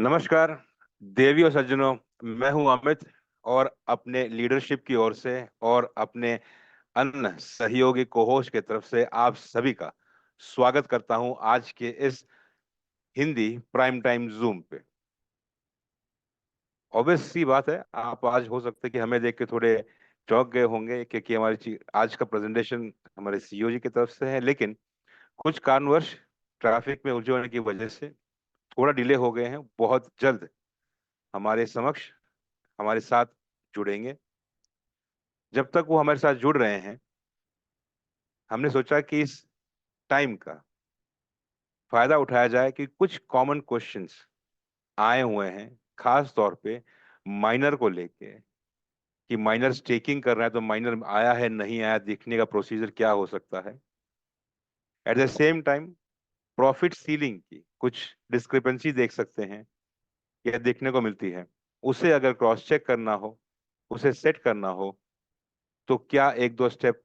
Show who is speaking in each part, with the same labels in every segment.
Speaker 1: नमस्कार देवी और सज्जनों। मैं हूं अमित और अपने लीडरशिप की ओर से और अपने अन्य सहयोगी कोहोस्ट की तरफ से आप सभी का स्वागत करता हूं आज के इस हिंदी प्राइम टाइम जूम पे। ऑब्वियस सी बात है, आप आज हो सकते हैं कि हमें देख के थोड़े चौंक गए होंगे क्योंकि आज का प्रेजेंटेशन हमारे सीईओ जी की तरफ से है, लेकिन कुछ कारणवश ट्रैफिक में उलझे होने की वजह से थोड़ा डिले हो गए हैं। बहुत जल्द हमारे समक्ष हमारे साथ जुड़ेंगे। जब तक वो हमारे साथ जुड़ रहे हैं, हमने सोचा कि इस टाइम का फायदा उठाया जाए कि कुछ कॉमन क्वेश्चंस आए हुए हैं, खास तौर पे माइनर को लेके कि माइनर स्टेकिंग कर रहा है तो माइनर आया है नहीं आया देखने का प्रोसीजर क्या हो सकता है। At the same time profit ceiling की कुछ डिस्क्रिपेंसी देख सकते हैं, यह देखने को मिलती है। उसे अगर क्रॉस चेक करना हो, उसे सेट करना हो, तो क्या एक दो स्टेप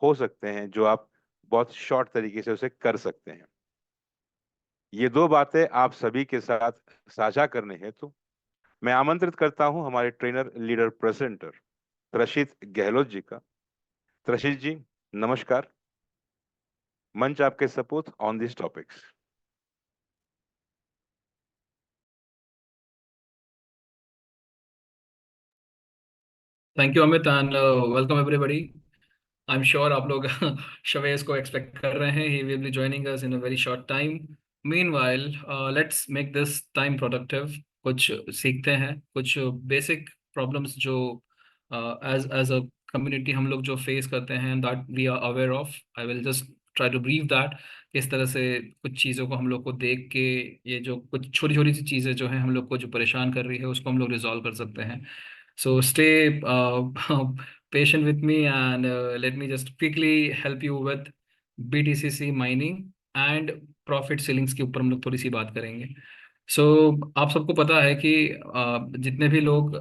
Speaker 1: हो सकते हैं जो आप बहुत शॉर्ट तरीके से उसे कर सकते हैं। ये दो बातें आप सभी के साथ साझा करने हेतु मैं आमंत्रित करता हूं हमारे trainer leader presenter त्रशित Gehlot ji का। त्रशित जी, नमस्कार। मंच आपके सपूत on this topics.
Speaker 2: Thank you Amit and welcome everybody. I am sure आप लोग शवेज को एक्सपेक्ट कर रहे हैं। He will be joining us in a very short time. Meanwhile let's make this time productive. कुछ सीखते हैं, कुछ बेसिक प्रॉब्लम्स जो एज एज अ कम्युनिटी हम लोग जो फेस करते हैं, that we are aware of. I will just try to brief that किस तरह से कुछ चीज़ों को हम लोग को देख के, ये जो कुछ छोटी छोटी सी चीज़ें जो हैं हम लोग को जो परेशान कर रही है, उसको हम लोग रिजॉल्व कर सकते हैं। So stay patient with me and let me just quickly help you with BTCC mining and profit ceilings के ऊपर हम लोग थोड़ी सी बात करेंगे। सो आप सबको पता है कि जितने भी लोग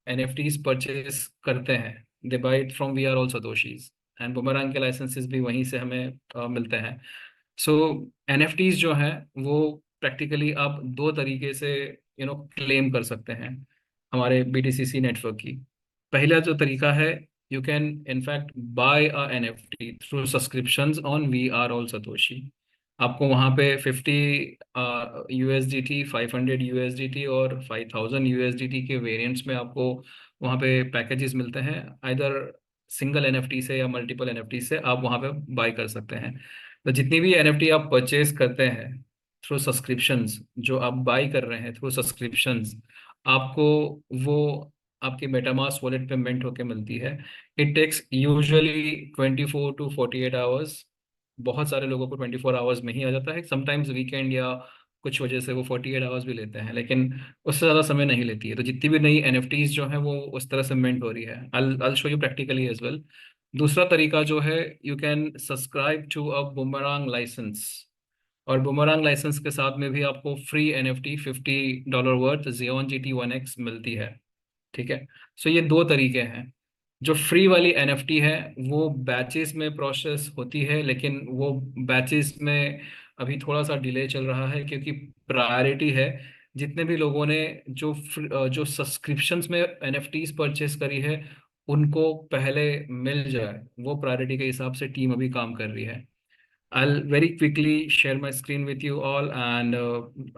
Speaker 2: NFTs परचेज करते हैं, they buy it from we are all Satoshis, and Boomerang के लाइसेंसेस भी वहीं से हमें मिलते हैं। सो NFTs जो हैं वो प्रैक्टिकली आप दो तरीके से क्लेम कर सकते हैं हमारे BTCC नेटवर्क की। पहला जो तरीका है, you can in fact buy a NFT through subscriptions on we are all Satoshi. आपको वहाँ पे 50 USDT, 500 USDT और 5000 USDT के वेरिएंट्स में आपको वहाँ पे पैकेजेस मिलते हैं। आइदर सिंगल NFT से या मल्टीपल NFT से आप वहाँ पे बाय कर सकते हैं। तो जितनी भी NFT आप परचेज करते हैं थ्रू सब्सक्रिप्शंस, जो आप बाय कर रहे हैं थ्रू सब्सक्रिप्शंस, आपको वो आपके मेटामास्क वॉलेट पे मिंट होके मिलती है। It takes usually 24 to 48 hours. बहुत सारे लोगों को 24 आवर्स में ही आ जाता है। समटाइम्स वीकेंड या कुछ वजह से वो 48 आवर्स भी लेते हैं, लेकिन उससे ज़्यादा समय नहीं लेती है। तो जितनी भी नई NFTs जो है वो उस तरह से मिंट हो रही है। I'll show you practically as well. दूसरा तरीका जो है, you can subscribe to a Boomerang licence, और बुमरांग लाइसेंस के साथ में भी आपको free NFT $50 worth Xeon GT1X मिलती है। ठीक है। सो ये दो तरीके हैं। जो फ्री वाली NFT है वो बैचेस में प्रोसेस होती है, लेकिन वो बैचेस में अभी थोड़ा सा डिले चल रहा है क्योंकि प्रायोरिटी है जितने भी लोगों ने जो सब्सक्रिप्शंस में NFTs परचेस करी है उनको पहले मिल जाए, वो प्रायोरिटी के हिसाब से टीम अभी काम कर रही है। I'll very quickly share my screen with you all and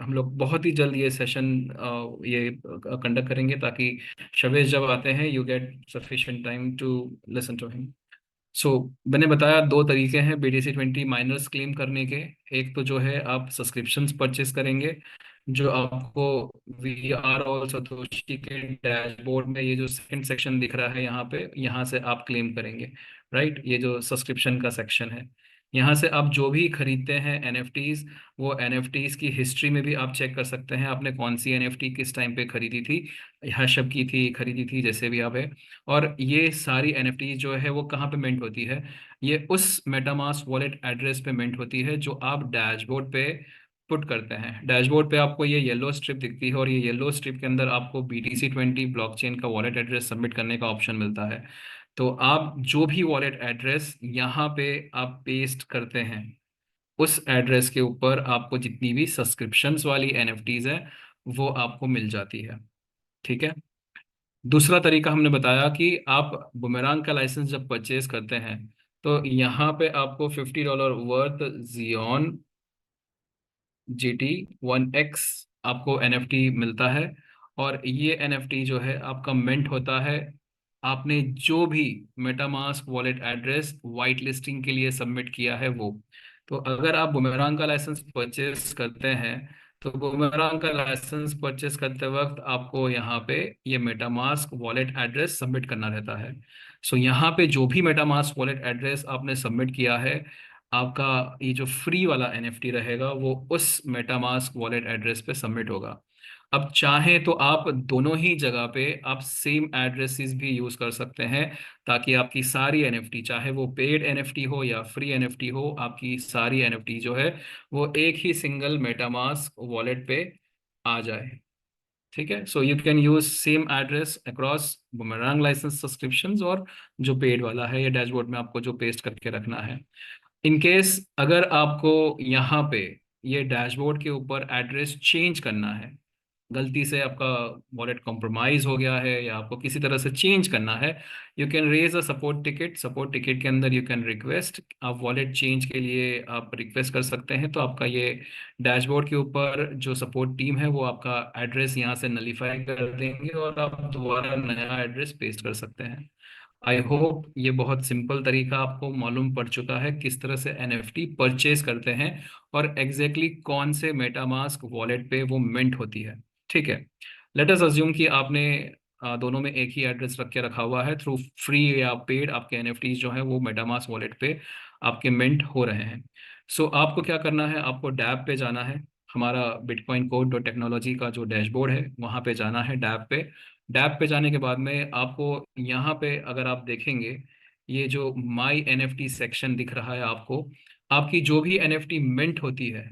Speaker 2: हम लोग बहुत ही जल्द ये सेशन ये कंडक्ट करेंगे ताकि शवेश जब आते हैं you get sufficient time to listen to him. So मैंने बताया दो तरीके हैं BTC20 माइनर्स क्लेम करने के। एक तो जो है आप सब्सक्रिप्शंस परचेस करेंगे, जो आपको वी आर ऑल सतोशी के डैशबोर्ड में ये जो सेकंड सेक्शन दिख रहा है यहाँ पे, यहाँ से आप क्लेम करेंगे। राइट, ये जो सब्सक्रिप्शन का सेक्शन है, यहाँ से आप जो भी खरीदते हैं NFTs, वो NFTs की हिस्ट्री में भी आप चेक कर सकते हैं आपने कौन सी NFT किस टाइम पे खरीदी थी, हैशअप की थी, खरीदी थी, जैसे भी आप है। और ये सारी NFTs जो है वो कहाँ पे मिंट होती है, ये उस मेटामास्क वॉलेट एड्रेस पे मिंट होती है जो आप डैशबोर्ड पे पुट करते हैं। डैशबोर्ड पे आपको ये येलो स्ट्रिप दिखती है और ये येलो स्ट्रिप के अंदर आपको BTC20 ब्लॉकचेन का वॉलेट एड्रेस सबमिट करने का ऑप्शन मिलता है। तो आप जो भी वॉलेट एड्रेस यहाँ पे आप पेस्ट करते हैं, उस एड्रेस के ऊपर आपको जितनी भी सब्सक्रिप्शंस वाली NFTs है वो आपको मिल जाती है। ठीक है। दूसरा तरीका हमने बताया कि आप बुमेरांग का लाइसेंस जब परचेज करते हैं तो यहाँ पे आपको $50 वर्थ जियोन GT1X आपको NFT मिलता है। और ये NFT जो है आपका मिंट होता है आपने जो भी MetaMask wallet address white listing के लिए सबमिट किया है वो। तो अगर आप बुमेरांग का लाइसेंस परचेस करते हैं तो बुमेरांग का लाइसेंस परचेस करते वक्त आपको यहाँ पे ये मेटामास्क वॉलेट एड्रेस सबमिट करना रहता है। सो यहाँ पे जो भी मेटामास्क वॉलेट एड्रेस आपने सबमिट किया है आपका ये जो फ्री वाला NFT रहेगा वो उस मेटामास्क वॉलेट एड्रेस पे सबमिट होगा। अब चाहें तो आप दोनों ही जगह पे आप सेम एड्रेसेस भी यूज कर सकते हैं ताकि आपकी सारी NFT चाहे वो पेड NFT हो या फ्री NFT हो आपकी सारी NFT जो है वो एक ही सिंगल मेटामास्क वॉलेट पे आ जाए। ठीक है। So you can use same address across Boomerang licence subscriptions और जो पेड वाला है ये डैशबोर्ड में आपको जो पेस्ट करके रखना है। इन केस अगर आपको यहाँ पे ये डैशबोर्ड के ऊपर एड्रेस चेंज करना है गलती से आपका वॉलेट कॉम्प्रोमाइज हो गया है या आपको किसी तरह से चेंज करना है you can raise a support ticket. Support ticket के अंदर यू कैन रिक्वेस्ट आप वॉलेट चेंज के लिए आप रिक्वेस्ट कर सकते हैं तो आपका ये डैशबोर्ड के ऊपर जो सपोर्ट टीम है वो आपका एड्रेस यहाँ से नलीफाई कर देंगे और आप दोबारा नया एड्रेस पेस्ट कर सकते हैं। आई होप ये बहुत सिंपल तरीका आपको मालूम पड़ चुका है किस तरह से NFT परचेज करते हैं और एग्जैक्टली exactly कौन से मेटामास्क वॉलेट पे वो मिंट होती है। ठीक है। लेट अस अज्यूम कि आपने दोनों में एक ही एड्रेस रख के रखा हुआ है थ्रू फ्री या पेड आपके NFT जो है वो मेटामास्क वॉलेट पे आपके मिंट हो रहे हैं। सो आपको क्या करना है आपको डैप पे जाना है। हमारा बिटकॉइन कोड डॉट टेक्नोलॉजी का जो डैशबोर्ड है वहाँ पे जाना है डैप पे। डैप पे जाने के बाद में आपको यहाँ पे अगर आप देखेंगे ये जो माई NFT सेक्शन दिख रहा है आपको आपकी जो भी NFT मिंट होती है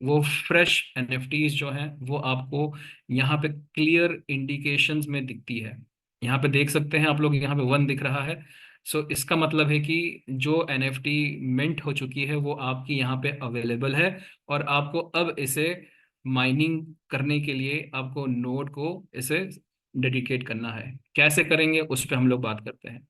Speaker 2: वो फ्रेश NFTs जो हैं वो आपको यहाँ पे क्लियर इंडिकेशंस में दिखती है। यहाँ पे देख सकते हैं आप लोग यहाँ पे 1 दिख रहा है। सो इसका मतलब है कि जो NFT मिंट हो चुकी है वो आपकी यहाँ पे अवेलेबल है और आपको अब इसे माइनिंग करने के लिए आपको नोड को इसे डेडिकेट करना है। कैसे करेंगे उस पर हम लोग बात करते हैं।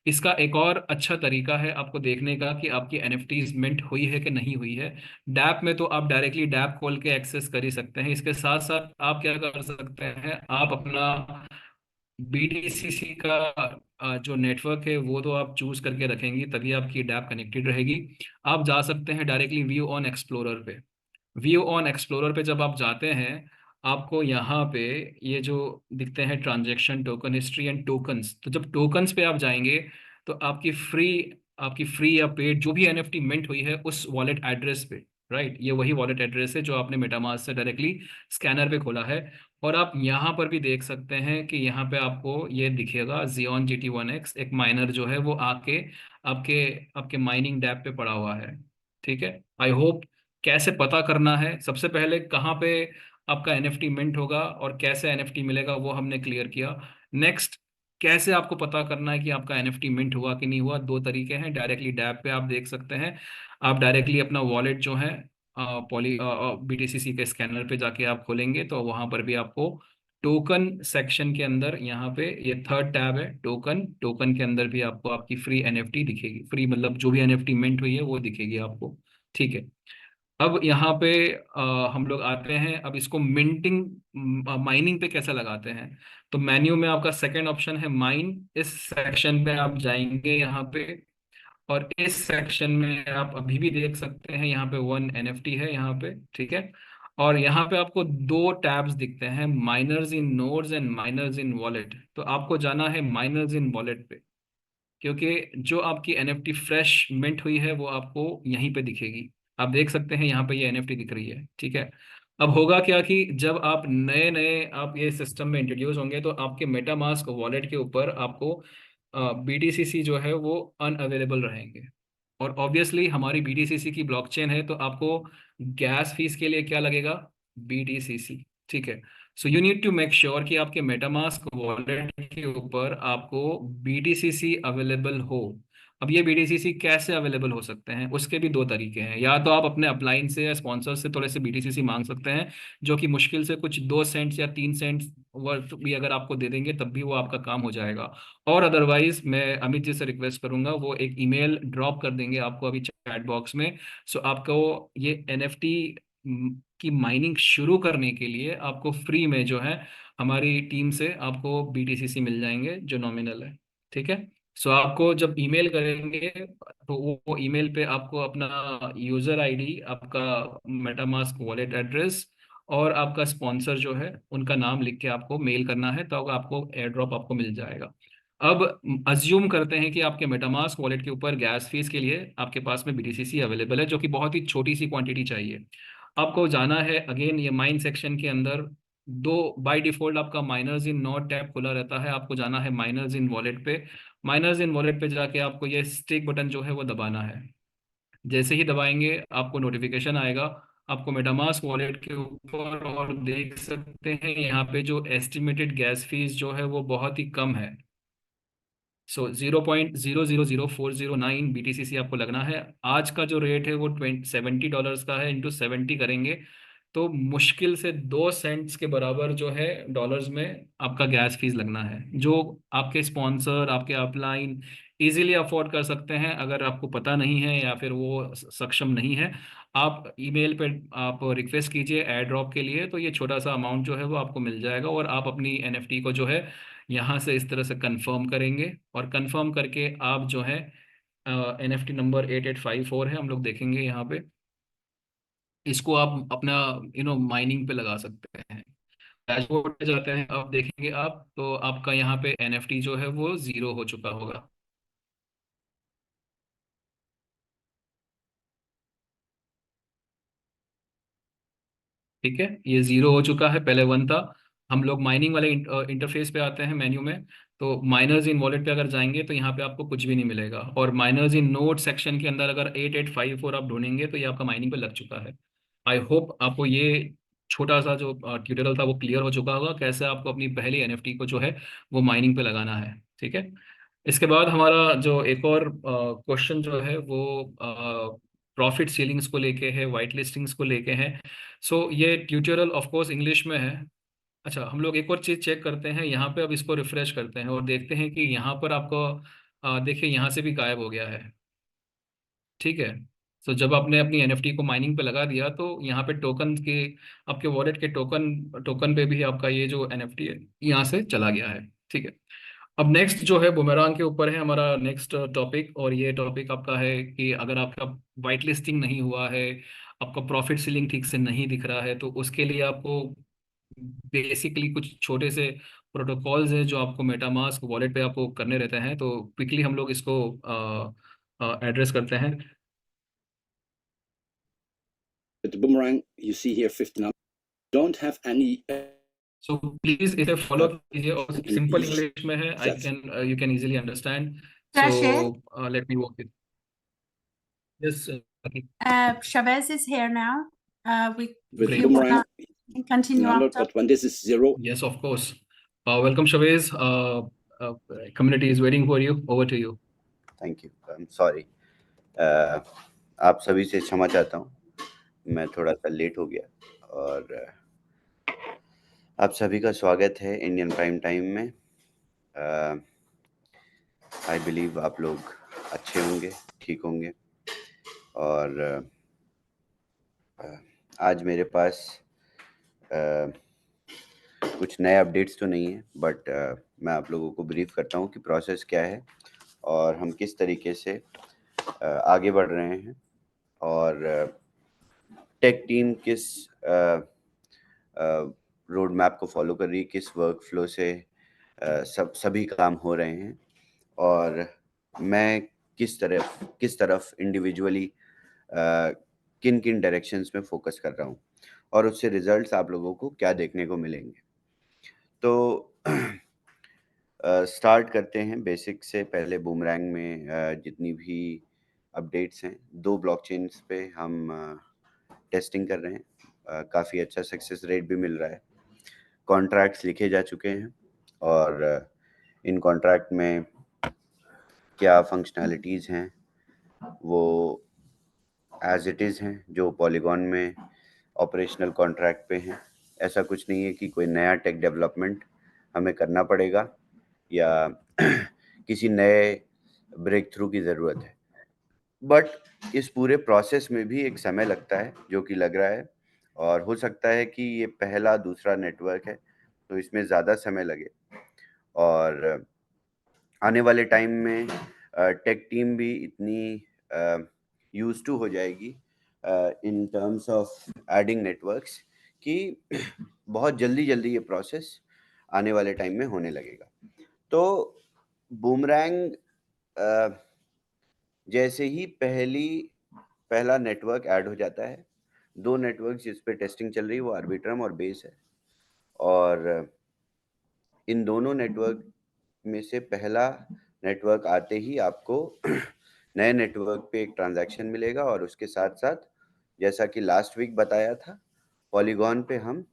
Speaker 2: इसका एक और अच्छा तरीका है आपको देखने का कि आपकी NFTs मिंट हुई है कि नहीं हुई है। डैप में तो आप डायरेक्टली डैप खोल के एक्सेस कर ही सकते हैं। इसके साथ साथ आप क्या कर सकते हैं आप अपना BTCC का जो नेटवर्क है वो तो आप चूज करके रखेंगे तभी आपकी डैप कनेक्टेड रहेगी। आप जा सकते हैं डायरेक्टली व्यू ऑन एक्सप्लोरर पे। व्यू ऑन एक्सप्लोरर पे जब आप जाते हैं आपको यहाँ पे ये जो दिखते हैं transaction token history and tokens. तो जब टोकन्स पे आप जाएंगे तो आपकी फ्री या पेड जो भी NFT मिंट हुई है उस वॉलेट एड्रेस पे राइट ये वही वॉलेट एड्रेस है जो आपने मेटामास्क से डायरेक्टली स्कैनर पे खोला है। और आप यहाँ पर भी देख सकते हैं कि यहाँ पे आपको ये दिखेगा जियोन GT1X एक माइनर जो है वो आके आपके आपके माइनिंग डैप पे पड़ा हुआ है। ठीक है। आई होप कैसे पता करना है सबसे पहले कहाँ पे आपका NFT मिंट होगा और कैसे NFT मिलेगा वो हमने क्लियर किया। नेक्स्ट कैसे आपको पता करना है कि आपका NFT मिंट हुआ कि नहीं हुआ। 2 तरीके हैं डायरेक्टली डैप पे आप देख सकते हैं। आप डायरेक्टली अपना वॉलेट जो है पॉली BTCC के स्कैनर पे जाके आप खोलेंगे तो वहां पर भी आपको टोकन सेक्शन के अंदर यहाँ पे ये थर्ड टैब है टोकन। टोकन के अंदर भी आपको आपकी फ्री NFT दिखेगी। फ्री मतलब जो भी NFT मिंट हुई है वो दिखेगी आपको। ठीक है। अब यहाँ पे हम लोग आते हैं अब इसको मिंटिंग माइनिंग पे कैसे लगाते हैं। तो मेन्यू में आपका सेकंड ऑप्शन है माइन। इस सेक्शन पे आप जाएंगे यहाँ पे और इस सेक्शन में आप अभी भी देख सकते हैं यहाँ पे 1 NFT है यहाँ पे। ठीक है। और यहाँ पे आपको 2 टैब्स दिखते हैं miners in nodes and miners in wallet. तो आपको जाना है माइनर्स इन वॉलेट पे क्योंकि जो आपकी NFT फ्रेश मिंट हुई है वो आपको यहीं पे दिखेगी। आप देख सकते हैं यहाँ पे ये NFT दिख रही है। ठीक है। अब होगा क्या कि जब आप नए नए आप ये सिस्टम में इंट्रोड्यूस होंगे तो आपके मेटामास्क वॉलेट के ऊपर आपको BTCC जो है वो अनअवेलेबल रहेंगे। और ऑब्वियसली हमारी BTCC की ब्लॉकचेन है तो आपको गैस फीस के लिए क्या लगेगा BTCC। ठीक है। So you need to make sure कि आपके मेटामास्क वॉलेट के ऊपर आपको BTCC अवेलेबल हो। अब ये बीटीसीसी कैसे अवेलेबल हो सकते हैं, उसके भी दो तरीके हैं। या तो आप अपने अपलाइन से या स्पॉन्सर से थोड़े से बीटीसीसी मांग सकते हैं, जो कि मुश्किल से कुछ 2 सेंट्स या 3 सेंट्स वर्थ भी अगर आपको दे देंगे तब भी वो आपका काम हो जाएगा। और अदरवाइज मैं अमित जी से रिक्वेस्ट करूंगा, वो एक ईमेल ड्रॉप कर देंगे आपको अभी चैट बॉक्स में। सो आपको ये एनएफटी की माइनिंग शुरू करने के लिए आपको फ्री में जो है हमारी टीम से आपको बीटीसीसी मिल जाएंगे जो नॉमिनल है। ठीक है। सो आपको जब ईमेल करेंगे तो वो ईमेल पे आपको अपना यूजर आईडी, आपका मेटामास्क वॉलेट एड्रेस और आपका स्पॉन्सर जो है उनका नाम लिख के आपको मेल करना है, तो आपको एयर ड्रॉप आपको मिल जाएगा। अब अज्यूम करते हैं कि आपके मेटामास्क वॉलेट के ऊपर गैस फीस के लिए आपके पास में बीटीसीसी अवेलेबल है, जो कि बहुत ही छोटी सी क्वांटिटी चाहिए। आपको जाना है अगेन ये माइन सेक्शन के अंदर। दो बाय डिफॉल्ट आपका माइनर्स इन नोट टैब खुला रहता है, आपको जाना है माइनर्स इन वॉलेट पे। माइनर्स इन वॉलेट पे जाके आपको ये स्टिक बटन जो है वो दबाना है। जैसे ही दबाएंगे आपको नोटिफिकेशन आएगा आपको मेटामास्क वॉलेट के ऊपर, और देख सकते हैं यहाँ पे जो एस्टिमेटेड गैस फीस जो है वो बहुत ही कम है। सो 0.000409 बीटीसीसी आपको लगना है। आज का जो रेट है वो $70 का है, इंटू 70 करेंगे तो मुश्किल से 2 सेंट्स के बराबर जो है डॉलर्स में आपका गैस फीस लगना है, जो आपके स्पॉन्सर, आपके अपलाइन इजीली अफोर्ड कर सकते हैं। अगर आपको पता नहीं है या फिर वो सक्षम नहीं है, आप ईमेल पे आप रिक्वेस्ट कीजिए एयर ड्रॉप के लिए, तो ये छोटा सा अमाउंट जो है वो आपको मिल जाएगा, और आप अपनी एनएफटी को जो है यहाँ से इस तरह से कंफर्म करेंगे। और कंफर्म करके आप जो है एनएफटी नंबर 8854 है, हम लोग देखेंगे यहाँ पे, इसको आप अपना माइनिंग पे लगा सकते हैं। डैशबोर्ड पे जाते हैं, अब देखेंगे आप तो आपका यहाँ पे एनएफटी जो है वो 0 हो चुका होगा। ठीक है, ये 0 हो चुका है, पहले 1 था। हम लोग माइनिंग वाले इंटरफेस पे आते हैं मेन्यू में, तो माइनर्स इन वॉलेट पे अगर जाएंगे तो यहाँ पे आपको कुछ भी नहीं मिलेगा, और माइनर्स इन नोट सेक्शन के अंदर अगर 8854 आप ढूंढेंगे तो ये आपका माइनिंग पे लग चुका है। आई होप आपको ये छोटा सा जो ट्यूटोरियल था वो क्लियर हो चुका होगा, कैसे आपको अपनी पहली एनएफटी को जो है वो माइनिंग पे लगाना है। ठीक है। इसके बाद हमारा जो एक और क्वेश्चन जो है वो प्रॉफिट सीलिंग्स को लेके है, वाइट लिस्टिंग्स को लेके है। सो ये ट्यूटोरियल ऑफ कोर्स इंग्लिश में है। अच्छा, हम लोग एक और चीज़ चेक करते हैं यहाँ पे, अब इसको रिफ्रेश करते हैं और देखते हैं कि यहाँ पर आपको देखिए यहाँ से भी गायब हो गया है। ठीक है। तो जब आपने अपनी एनएफटी को माइनिंग पे लगा दिया तो यहाँ पे टोकन के, आपके वॉलेट के टोकन टोकन पे भी आपका ये जो एनएफटी है यहाँ से चला गया है। ठीक है। अब नेक्स्ट जो है बुमेरांग के ऊपर है हमारा नेक्स्ट टॉपिक, और ये टॉपिक आपका है कि अगर आपका वाइट लिस्टिंग नहीं हुआ है, आपका प्रॉफिट सीलिंग ठीक से नहीं दिख रहा है, तो उसके लिए आपको बेसिकली कुछ छोटे से प्रोटोकॉल्स हैं जो आपको मेटामास्क वॉलेट पे आपको करने रहते हैं। तो क्विकली हम लोग इसको एड्रेस करते हैं।
Speaker 3: With the boomerang, you see here 59. Don't have any
Speaker 2: so please इसे फॉलो कीजिए, और
Speaker 3: and
Speaker 2: सिंपल
Speaker 3: use
Speaker 2: इंग्लिश में है, आई
Speaker 3: that.
Speaker 2: Can you can easily understand.
Speaker 4: Can I share?
Speaker 2: So let me walk it. Yes.
Speaker 4: Chavez is here now. We
Speaker 3: With
Speaker 2: Great.
Speaker 4: you
Speaker 3: boomerang,
Speaker 4: can continue
Speaker 3: number,
Speaker 4: after.
Speaker 3: but when this is 0,
Speaker 2: Yes, of course. Welcome, Shavez. Uh, Community is waiting for you. Over to you.
Speaker 5: Thank you. I am sorry, आप सभी से क्षमा चाहता हूँ, मैं थोड़ा सा late हो गया। और आप सभी का स्वागत है इंडियन प्राइम टाइम में। आई बिलीव आप लोग अच्छे होंगे, ठीक होंगे। और आज मेरे पास कुछ नए अपडेट्स तो नहीं है, बट मैं आप लोगों को ब्रीफ करता हूँ कि प्रोसेस क्या है और हम किस तरीके से आगे बढ़ रहे हैं, और टेक टीम किस रोड मैप को फॉलो कर रही है, किस वर्क फ्लो से सभी काम हो रहे हैं, और मैं किस तरफ इंडिविजुअली किन किन डायरेक्शंस में फोकस कर रहा हूँ, और उससे रिजल्ट्स आप लोगों को क्या देखने को मिलेंगे। तो स्टार्ट करते हैं बेसिक से। पहले बूमरैंग में जितनी भी अपडेट्स हैं, 2 ब्लॉकचेन्स पे हम टेस्टिंग कर रहे हैं। काफ़ी अच्छा सक्सेस रेट भी मिल रहा है। कॉन्ट्रैक्ट्स लिखे जा चुके हैं, और इन कॉन्ट्रैक्ट में क्या फंक्शनैलिटीज़ हैं वो एज इट इज़ हैं जो पॉलीगॉन में ऑपरेशनल कॉन्ट्रैक्ट पे हैं। ऐसा कुछ नहीं है कि कोई नया टेक डेवलपमेंट हमें करना पड़ेगा या किसी नए ब्रेक थ्रू की ज़रूरत है। बट इस पूरे प्रोसेस में भी एक समय लगता है जो कि लग रहा है, और हो सकता है कि ये पहला दूसरा नेटवर्क है तो इसमें ज़्यादा समय लगे। और आने वाले टाइम में टेक टीम भी इतनी यूज टू हो जाएगी in terms of adding networks कि बहुत जल्दी जल्दी ये प्रोसेस आने वाले टाइम में होने लगेगा। तो बूमरैंग जैसे ही पहला नेटवर्क ऐड हो जाता है, 2 नेटवर्क जिस पे टेस्टिंग चल रही है वो आर्बिट्रम और बेस है, और इन दोनों नेटवर्क में से पहला नेटवर्क आते ही आपको नए नेटवर्क पे एक ट्रांजैक्शन मिलेगा, और उसके साथ साथ जैसा कि लास्ट वीक बताया था, पॉलीगॉन पे हम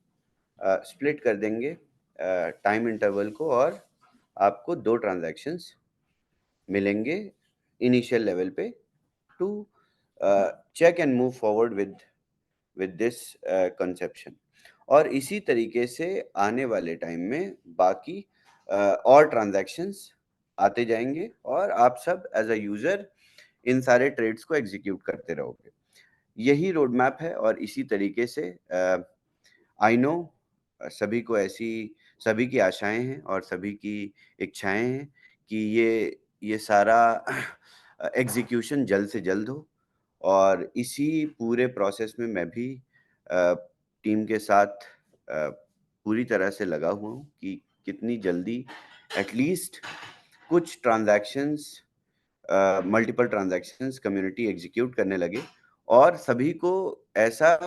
Speaker 5: स्प्लिट कर देंगे टाइम इंटरवल को, और आपको 2 ट्रांजैक्शंस मिलेंगे इनिशियल लेवल पे to check and move forward with this conception. और इसी तरीके से आने वाले टाइम में बाकी और ट्रांजैक्शंस आते जाएंगे, और आप सब एज अ यूजर इन सारे ट्रेड्स को एग्जीक्यूट करते रहोगे। यही रोड मैप है, और इसी तरीके से आई नो सभी की आशाएं हैं और सभी की इच्छाएं हैं कि ये सारा एग्जीक्यूशन जल्द से जल्द हो, और इसी पूरे प्रोसेस में मैं भी टीम के साथ पूरी तरह से लगा हुआ हूँ कि कितनी जल्दी एटलीस्ट कुछ transactions multiple transactions community execute करने लगे, और सभी को ऐसा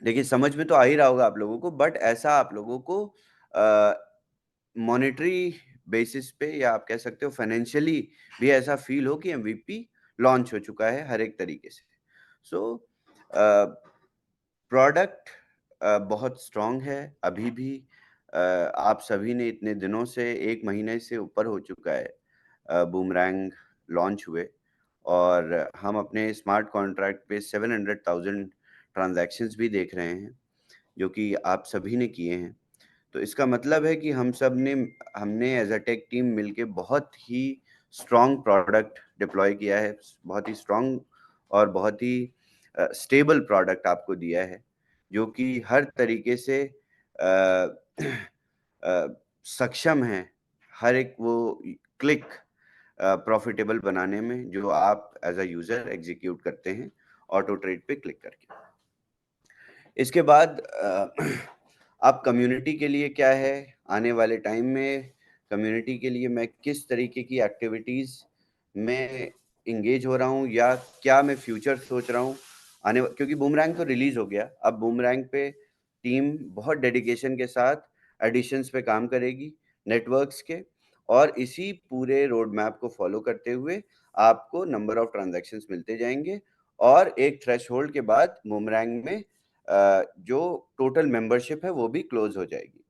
Speaker 5: देखिए समझ में तो आ ही रहा होगा आप लोगों को, बट ऐसा आप लोगों को मॉनेटरी बेसिस पे या आप कह सकते हो फाइनेंशियली भी ऐसा फील हो कि एमवीपी लॉन्च हो चुका है हर एक तरीके से। सो प्रोडक्ट बहुत स्ट्रांग है अभी भी। आप सभी ने इतने दिनों से 1 महीने से ऊपर हो चुका है बूमरैंग लॉन्च हुए, और हम अपने स्मार्ट कॉन्ट्रैक्ट पे 700,000 ट्रांजैक्शंस भी देख रहे हैं जो कि आप सभी ने किए हैं। तो इसका मतलब है कि हमने एज अ टेक टीम मिलके बहुत ही स्ट्रांग प्रोडक्ट डिप्लॉय किया है, बहुत ही स्ट्रांग और बहुत ही स्टेबल प्रोडक्ट आपको दिया है, जो कि हर तरीके से सक्षम है हर एक वो क्लिक प्रॉफिटेबल बनाने में जो आप एज अ यूजर एग्जीक्यूट करते हैं ऑटो ट्रेड पे क्लिक करके। इसके बाद आप कम्युनिटी के लिए क्या है आने वाले टाइम में, कम्युनिटी के लिए मैं किस तरीके की एक्टिविटीज़ में इंगेज हो रहा हूँ या क्या मैं फ्यूचर सोच रहा हूँ क्योंकि बूमरैंग तो रिलीज हो गया, अब बूमरैंग पे टीम बहुत डेडिकेशन के साथ एडिशंस पे काम करेगी नेटवर्क्स के, और इसी पूरे रोड मैप को फॉलो करते हुए आपको नंबर ऑफ ट्रांजैक्शंस मिलते जाएंगे, और एक थ्रेशहोल्ड के बाद बूमरैंग में जो टोटल मेंबरशिप है वो भी क्लोज हो जाएगी।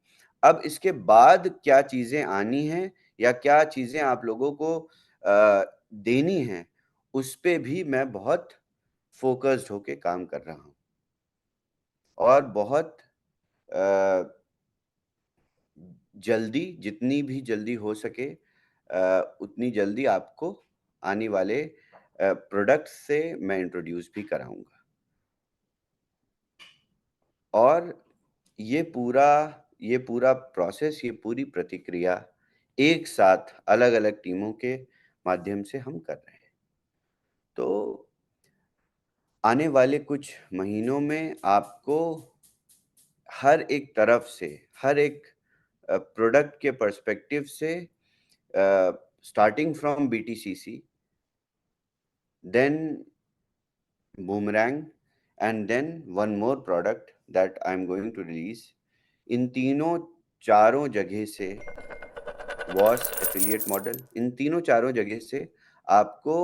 Speaker 5: अब इसके बाद क्या चीजें आनी हैं या क्या चीजें आप लोगों को देनी हैं, उस पे भी मैं बहुत फोकस्ड होके काम कर रहा हूँ, और बहुत जल्दी, जितनी भी जल्दी हो सके उतनी जल्दी आपको आने वाले प्रोडक्ट से मैं इंट्रोड्यूस भी कराऊंगा। और ये पूरा प्रोसेस, ये पूरी प्रतिक्रिया एक साथ अलग अलग टीमों के माध्यम से हम कर रहे हैं। तो आने वाले कुछ महीनों में आपको हर एक तरफ से, हर एक प्रोडक्ट के पर्सपेक्टिव से, starting from BTCC, then Boomerang, and then one more product that I'm going to release, इन चारों जगह से वॉस एफिलिएट मॉडल, इन चारों जगह से आपको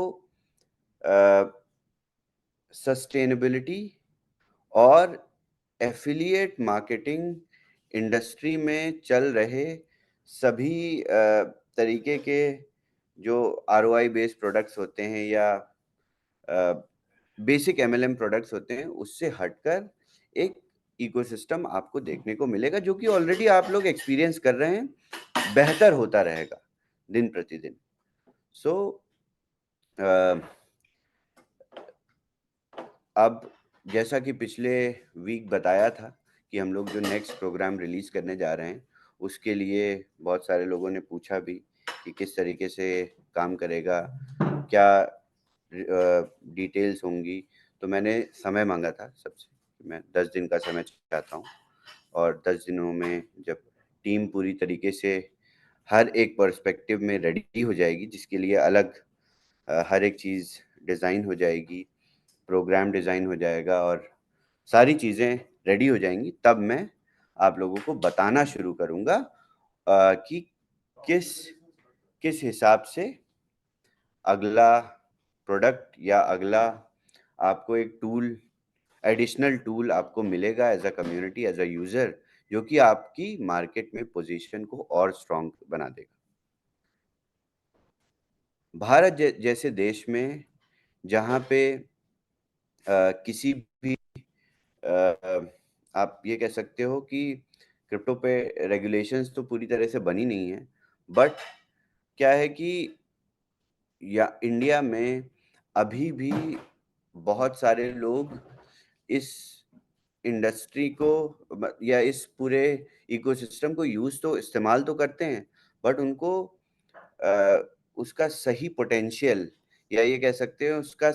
Speaker 5: सस्टेनेबिलिटी और एफिलिएट मार्केटिंग इंडस्ट्री में चल रहे सभी तरीके के जो ROI बेस्ड प्रोडक्ट्स होते हैं या बेसिक MLM प्रोडक्ट्स होते हैं, उससे हटकर एक इकोसिस्टम आपको देखने को मिलेगा, जो कि ऑलरेडी आप लोग एक्सपीरियंस कर रहे हैं, बेहतर होता रहेगा दिन प्रतिदिन। सो अब जैसा कि पिछले वीक बताया था कि हम लोग जो नेक्स्ट प्रोग्राम रिलीज करने जा रहे हैं, उसके लिए बहुत सारे लोगों ने पूछा भी कि किस तरीके से काम करेगा, क्या डिटेल्स होंगी। तो मैंने समय मांगा था सबसे, मैं 10 दिन का समय चाहता हूँ, और 10 दिनों में जब टीम पूरी तरीके से हर एक पर्सपेक्टिव में रेडी हो जाएगी, जिसके लिए अलग हर एक चीज़ डिज़ाइन हो जाएगी, प्रोग्राम डिज़ाइन हो जाएगा और सारी चीज़ें रेडी हो जाएंगी, तब मैं आप लोगों को बताना शुरू करूँगा कि किस हिसाब से अगला प्रोडक्ट या अगला आपको एक टूल, एडिशनल टूल आपको मिलेगा as a community, as a user, जो कि आपकी मार्केट में पोजीशन को और स्ट्रॉन्ग बना देगा। भारत जैसे देश में, जहाँ पे किसी भी आप ये कह सकते हो कि क्रिप्टो पे रेगुलेशंस तो पूरी तरह से बनी नहीं है, बट क्या है कि या इंडिया में अभी भी बहुत सारे लोग इस इंडस्ट्री को या इस पूरे इकोसिस्टम को यूज तो इस्तेमाल तो करते हैं, बट उनको उसका सही पोटेंशियल या ये कह सकते हैं उसका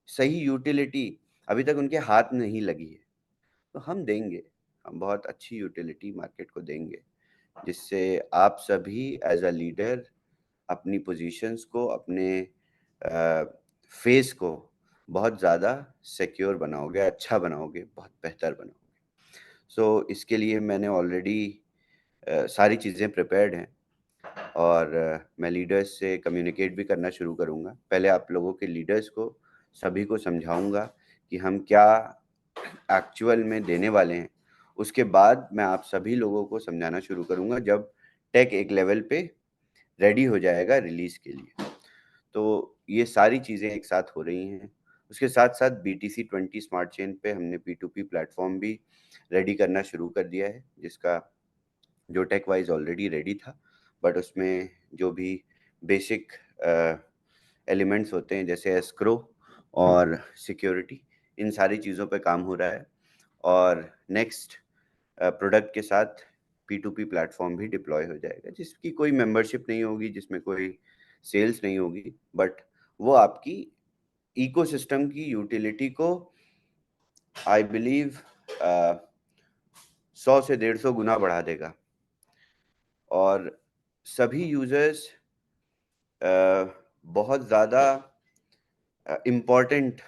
Speaker 5: सही यूटिलिटी अभी तक उनके हाथ नहीं लगी है। तो हम देंगे, हम बहुत अच्छी यूटिलिटी मार्केट को देंगे, जिससे आप सभी एज अ लीडर अपनी पोजीशंस को, अपने फेस को बहुत ज़्यादा सिक्योर बनाओगे, अच्छा बनाओगे, बहुत बेहतर बनाओगे। सो इसके लिए मैंने ऑलरेडी सारी चीज़ें प्रिपेयर्ड हैं, और मैं लीडर्स से कम्युनिकेट भी करना शुरू करूँगा। पहले आप लोगों के लीडर्स को सभी को समझाऊँगा कि हम क्या एक्चुअल में देने वाले हैं। उसके बाद मैं आप सभी लोगों को समझाना शुरू करूँगा जब टेक एक लेवल पे रेडी हो जाएगा रिलीज़ के लिए। तो ये सारी चीज़ें एक साथ हो रही हैं। उसके साथ-साथ BTC20 स्मार्ट चेन पे हमने P2P प्लेटफ़ॉर्म भी रेडी करना शुरू कर दिया है, जिसका जो टेक वाइज़ ऑलरेडी रेडी था, बट उसमें जो भी बेसिक एलिमेंट्स होते हैं जैसे एस्क्रो और सिक्योरिटी, इन सारी चीज़ों पे काम हो रहा है। और नेक्स्ट प्रोडक्ट के साथ P2P प्लेटफ़ॉर्म भी डिप्लॉय हो जाएगा, जिसकी कोई मेंबरशिप नहीं होगी, जिसमें कोई सेल्स नहीं होगी, बट वो आपकी इकोसिस्टम की यूटिलिटी को आई बिलीव 100 से 150 गुना बढ़ा देगा, और सभी यूजर्स बहुत ज़्यादा इम्पोर्टेंट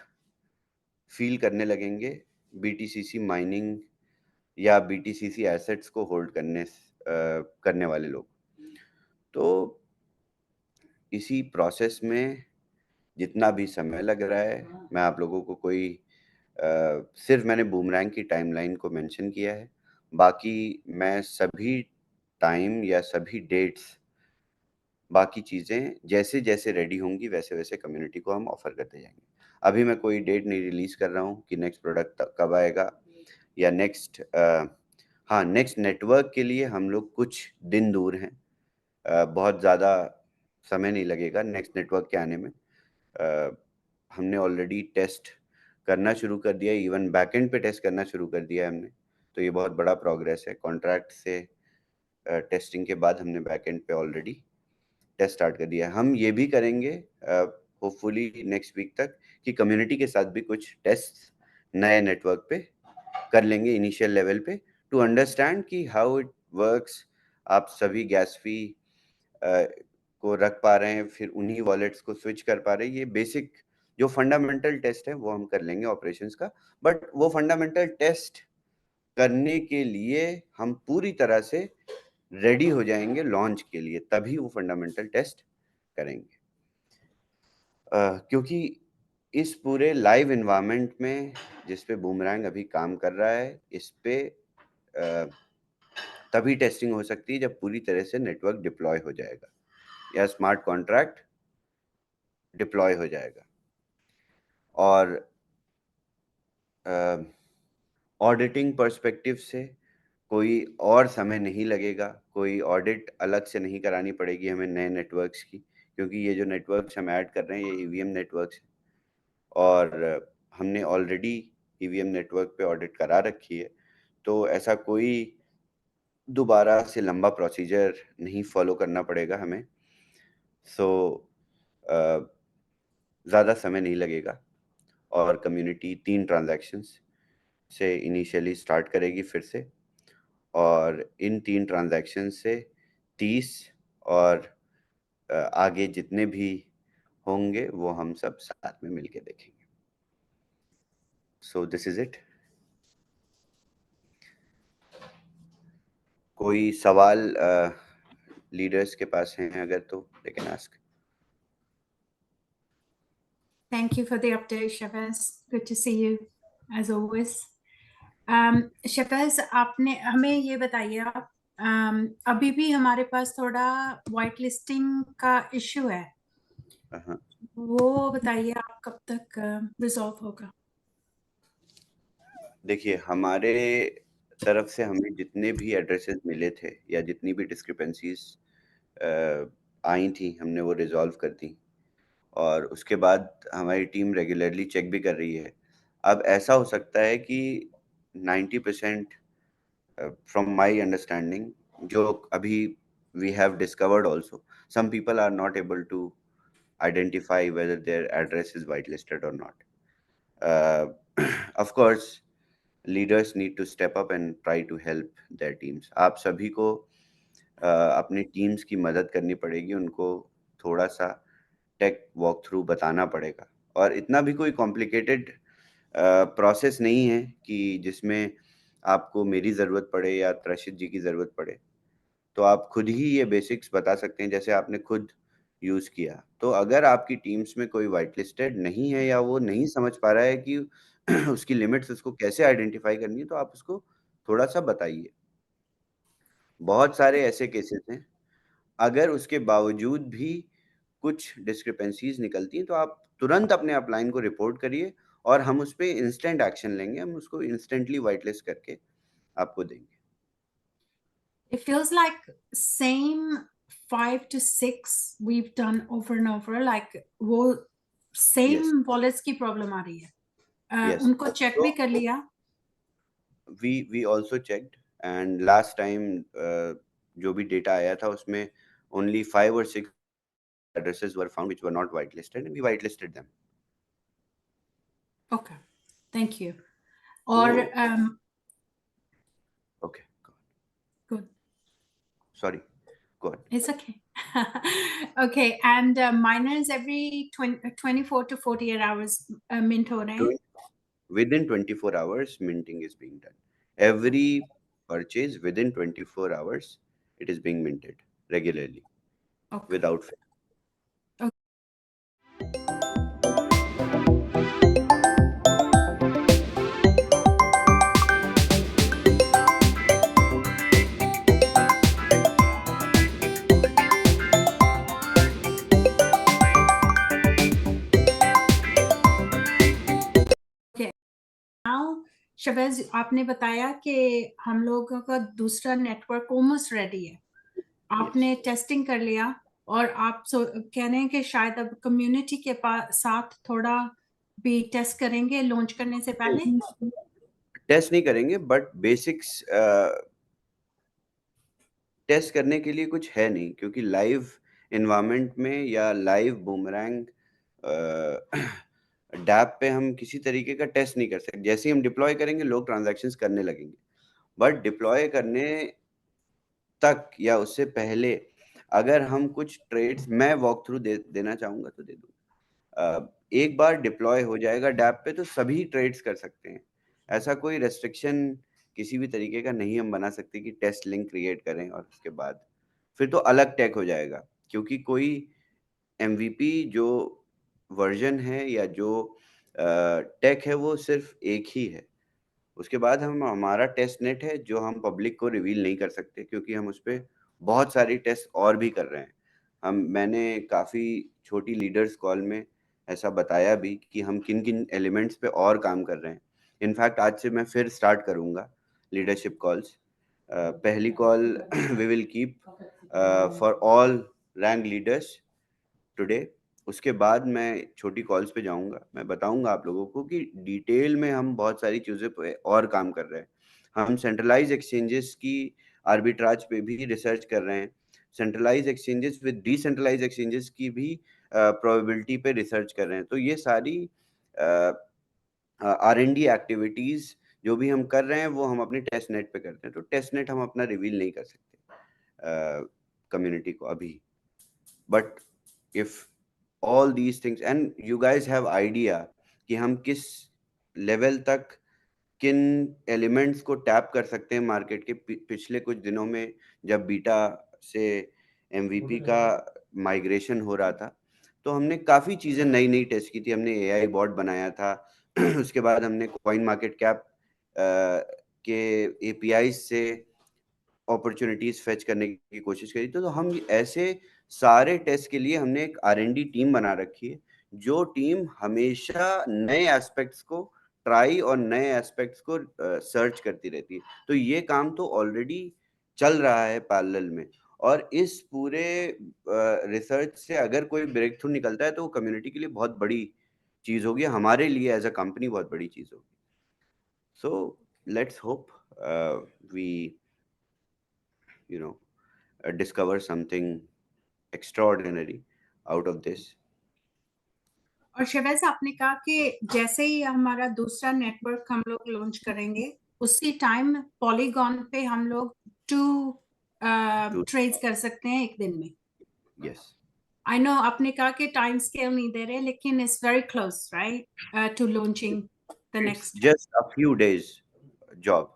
Speaker 5: फील करने लगेंगे BTCC माइनिंग या BTCC एसेट्स को होल्ड करने वाले लोग। तो इसी प्रोसेस में जितना भी समय लग रहा है, मैं आप लोगों को कोई सिर्फ मैंने बूमरैंग की टाइमलाइन को मेंशन किया है, बाकी मैं सभी टाइम या सभी डेट्स, बाकी चीज़ें जैसे जैसे रेडी होंगी वैसे वैसे कम्युनिटी को हम ऑफर करते जाएंगे। अभी मैं कोई डेट नहीं रिलीज कर रहा हूँ कि नेक्स्ट प्रोडक्ट कब आएगा या नेक्स्ट हाँ, नेक्स्ट नेटवर्क के लिए हम लोग कुछ दिन दूर हैं, बहुत ज़्यादा समय नहीं लगेगा नेक्स्ट नेटवर्क के आने में। हमने ऑलरेडी टेस्ट करना शुरू कर दिया है, इवन बैकएंड पे टेस्ट करना शुरू कर दिया है हमने, तो ये बहुत बड़ा प्रोग्रेस है। कॉन्ट्रैक्ट से टेस्टिंग के बाद हमने बैकएंड पे ऑलरेडी टेस्ट स्टार्ट कर दिया है। हम ये भी करेंगे होपफुली नेक्स्ट वीक तक कि कम्युनिटी के साथ भी कुछ टेस्ट नए नेटवर्क पे कर लेंगे इनिशियल लेवल पे, टू अंडरस्टैंड कि हाउ इट वर्क्स। आप सभी गैस फी को रख पा रहे हैं, फिर उन्हीं वॉलेट्स को स्विच कर पा रहे हैं। ये बेसिक जो फंडामेंटल टेस्ट है वो हम कर लेंगे ऑपरेशंस का, बट वो फंडामेंटल टेस्ट करने के लिए हम पूरी तरह से रेडी हो जाएंगे लॉन्च के लिए, तभी वो फंडामेंटल टेस्ट करेंगे। क्योंकि इस पूरे लाइव एनवायरनमेंट में जिस पे बूमरैंग अभी काम कर रहा है, इस पे तभी टेस्टिंग हो सकती है जब पूरी तरह से नेटवर्क डिप्लॉय हो जाएगा। या स्मार्ट कॉन्ट्रैक्ट डिप्लॉय हो जाएगा। और ऑडिटिंग पर्सपेक्टिव से कोई और समय नहीं लगेगा, कोई ऑडिट अलग से नहीं करानी पड़ेगी हमें नए नेटवर्क्स की, क्योंकि ये जो नेटवर्क्स हम ऐड कर रहे हैं ये ईवीएम नेटवर्क्स हैं और हमने ऑलरेडी ईवीएम नेटवर्क पे ऑडिट करा रखी है, तो ऐसा कोई दोबारा से लंबा प्रोसीजर नहीं फॉलो करना पड़ेगा हमें। सो ज़्यादा समय नहीं लगेगा और कम्युनिटी 3 ट्रांजैक्शंस से इनिशियली स्टार्ट करेगी फिर से, और इन 3 ट्रांजैक्शन से 30 और आगे जितने भी होंगे वो हम सब साथ में मिलके देखेंगे। So this is it. कोई सवाल लीडर्स के पास हैं अगर तो they can ask.
Speaker 4: Thank you for the update, Shabazz. Good to see you, as always. Shabazz, आपने हमें ये बताइए आप अभी भी हमारे पास थोड़ा वाइट लिस्टिंग का इश्यू है, वो बताइए आप कब तक रिजॉल्व होगा?
Speaker 5: देखिए, हमारे तरफ से हमें जितने भी एड्रेसेस मिले थे या जितनी भी डिस्क्रिपेंसीज आई थी हमने वो रिजॉल्व कर दी, और उसके बाद हमारी टीम रेगुलरली चेक भी कर रही है। अब ऐसा हो सकता है कि 90% फ्रॉम माय अंडरस्टैंडिंग जो अभी we have discovered also, some people are not able to identify whether their address is white listed और not. Of course leaders need to step up and try to help their teams. आप सभी को अपनी teams की मदद करनी पड़ेगी, उनको थोड़ा सा टेक वॉक थ्रू बताना पड़ेगा, और इतना भी कोई कॉम्प्लिकेटेड प्रोसेस नहीं है कि जिसमें आपको मेरी ज़रूरत पड़े या त्रशित जी की ज़रूरत पड़े। तो आप खुद ही ये बेसिक्स बता सकते हैं जैसे आपने खुद यूज़ किया। तो अगर आपकी टीम्स में कोई वाइट लिस्टेड नहीं है या वो नहीं समझ पा रहा है कि उसकी लिमिट्स उसको कैसे आइडेंटिफाई करनी है, तो आप उसको थोड़ा सा बताइए। बहुत सारे ऐसे केसेस हैं, अगर उसके बावजूद भी कुछ डिस्क्रिपेंसीज निकलती हैं तो आप तुरंत अपने अपलाइन को रिपोर्ट करिए और हम उस पे इंस्टेंट एक्शन लेंगे, हम उसको इंस्टेंटली वाइट लिस्ट करके आपको देंगे।
Speaker 4: It feels like same 5 to 6 we've done over and over, like वो same wallets की प्रॉब्लम आ रही है।
Speaker 5: Yes.
Speaker 4: उनको चेक भी कर लिया?
Speaker 5: We also checked and last time जो भी डेटा आया था उसमें only 5 or 6 addresses were found which were not whitelisted and we whitelisted them.
Speaker 4: Okay, thank you. और
Speaker 5: Okay,
Speaker 4: good.
Speaker 5: sorry, go ahead.
Speaker 4: It's okay. Okay, and miners every 24 to 48 hours mint हो रहे हैं?
Speaker 5: Within 24 hours minting is being done. Every purchase within 24 hours it is being minted regularly. Okay. Without fail.
Speaker 4: शबैज, आपने बताया कि हम लोगों का दूसरा नेटवर्क ऑलमोस्ट रेडी है, आपने टेस्टिंग कर लिया और आप कह रहे हैं कि शायद अब कम्युनिटी के साथ थोड़ा भी टेस्ट करेंगे लॉन्च करने से पहले?
Speaker 5: टेस्ट नहीं करेंगे, बट बेसिक्स टेस्ट करने के लिए कुछ है नहीं, क्योंकि लाइव एनवायरनमेंट में या लाइव बूमरैंग डैप पे हम किसी तरीके का टेस्ट नहीं कर सकते। जैसे ही हम डिप्लॉय करेंगे लोग ट्रांजैक्शंस करने लगेंगे, बट डिप्लॉय करने तक या उससे पहले अगर हम कुछ ट्रेड्स, मैं वॉक थ्रू देना चाहूंगा तो दे दूंगा। एक बार डिप्लॉय हो जाएगा डैप पे तो सभी ट्रेड्स कर सकते हैं, ऐसा कोई रेस्ट्रिक्शन किसी भी तरीके का नहीं हम बना सकते कि टेस्ट लिंक क्रिएट करें और उसके बाद फिर तो अलग टेक हो जाएगा, क्योंकि कोई MVP जो वर्जन है या जो टेक है वो सिर्फ एक ही है। उसके बाद हम हमारा टेस्ट नेट है जो हम पब्लिक को रिवील नहीं कर सकते, क्योंकि हम उस पर बहुत सारी टेस्ट और भी कर रहे हैं। मैंने काफ़ी छोटी लीडर्स कॉल में ऐसा बताया भी कि हम किन किन एलिमेंट्स पे और काम कर रहे हैं। इनफैक्ट आज से मैं फिर स्टार्ट करूँगा लीडरशिप कॉल्स। पहली call we will keep for all rank leaders today. उसके बाद मैं छोटी कॉल्स पे जाऊंगा, मैं बताऊंगा आप लोगों को कि डिटेल में हम बहुत सारी चीज़ें पे और काम कर रहे हैं। हम सेंट्रलाइज एक्सचेंजेस की आर्बिट्राज पे भी रिसर्च कर रहे हैं, centralize exchanges with decentralize exchanges की भी प्रोबेबिलिटी पे रिसर्च कर रहे हैं। तो ये सारी R&D एक्टिविटीज़ जो भी हम कर रहे हैं वो हम अपने टेस्ट नेट पे करते हैं। तो टेस्ट नेट हम अपना रिवील नहीं कर सकते कम्युनिटी को अभी, but if all these things and you guys have idea कि हम किस लेवल तक किन एलिमेंट्स को टैप कर सकते हैं मार्केट के। पिछले कुछ दिनों में जब बीटा से MVP का माइग्रेशन हो रहा था तो हमने काफ़ी चीज़ें नई नई टेस्ट की थी। हमने AI बॉट बनाया था उसके बाद हमने कॉइन मार्केट कैप के API से अपॉर्चुनिटीज फेच करने की कोशिश करी। तो हम ऐसे सारे टेस्ट के लिए हमने एक R&D टीम बना रखी है, जो टीम हमेशा नए एस्पेक्ट्स को ट्राई और नए एस्पेक्ट्स को सर्च करती रहती है। तो ये काम तो ऑलरेडी चल रहा है पैरेलल में, और इस पूरे रिसर्च से अगर कोई ब्रेक थ्रू निकलता है तो वो कम्युनिटी के लिए बहुत बड़ी चीज होगी, हमारे लिए एज अ कंपनी बहुत बड़ी चीज होगी। So let's hope we discover something extraordinary out of this.
Speaker 4: और शिवेश, आपने कहा कि जैसे ही हमारा दूसरा नेटवर्क हम लोग लॉन्च करेंगे उसी टाइम पॉलीगॉन पे हम लोग 2 ट्रेड्स कर सकते हैं एक दिन में।
Speaker 5: Yes.
Speaker 4: आई नो आपने कहा कि टाइम स्केल नहीं दे रहे, लेकिन it's very close right to launching the
Speaker 5: It's
Speaker 4: next.
Speaker 5: just a few days job.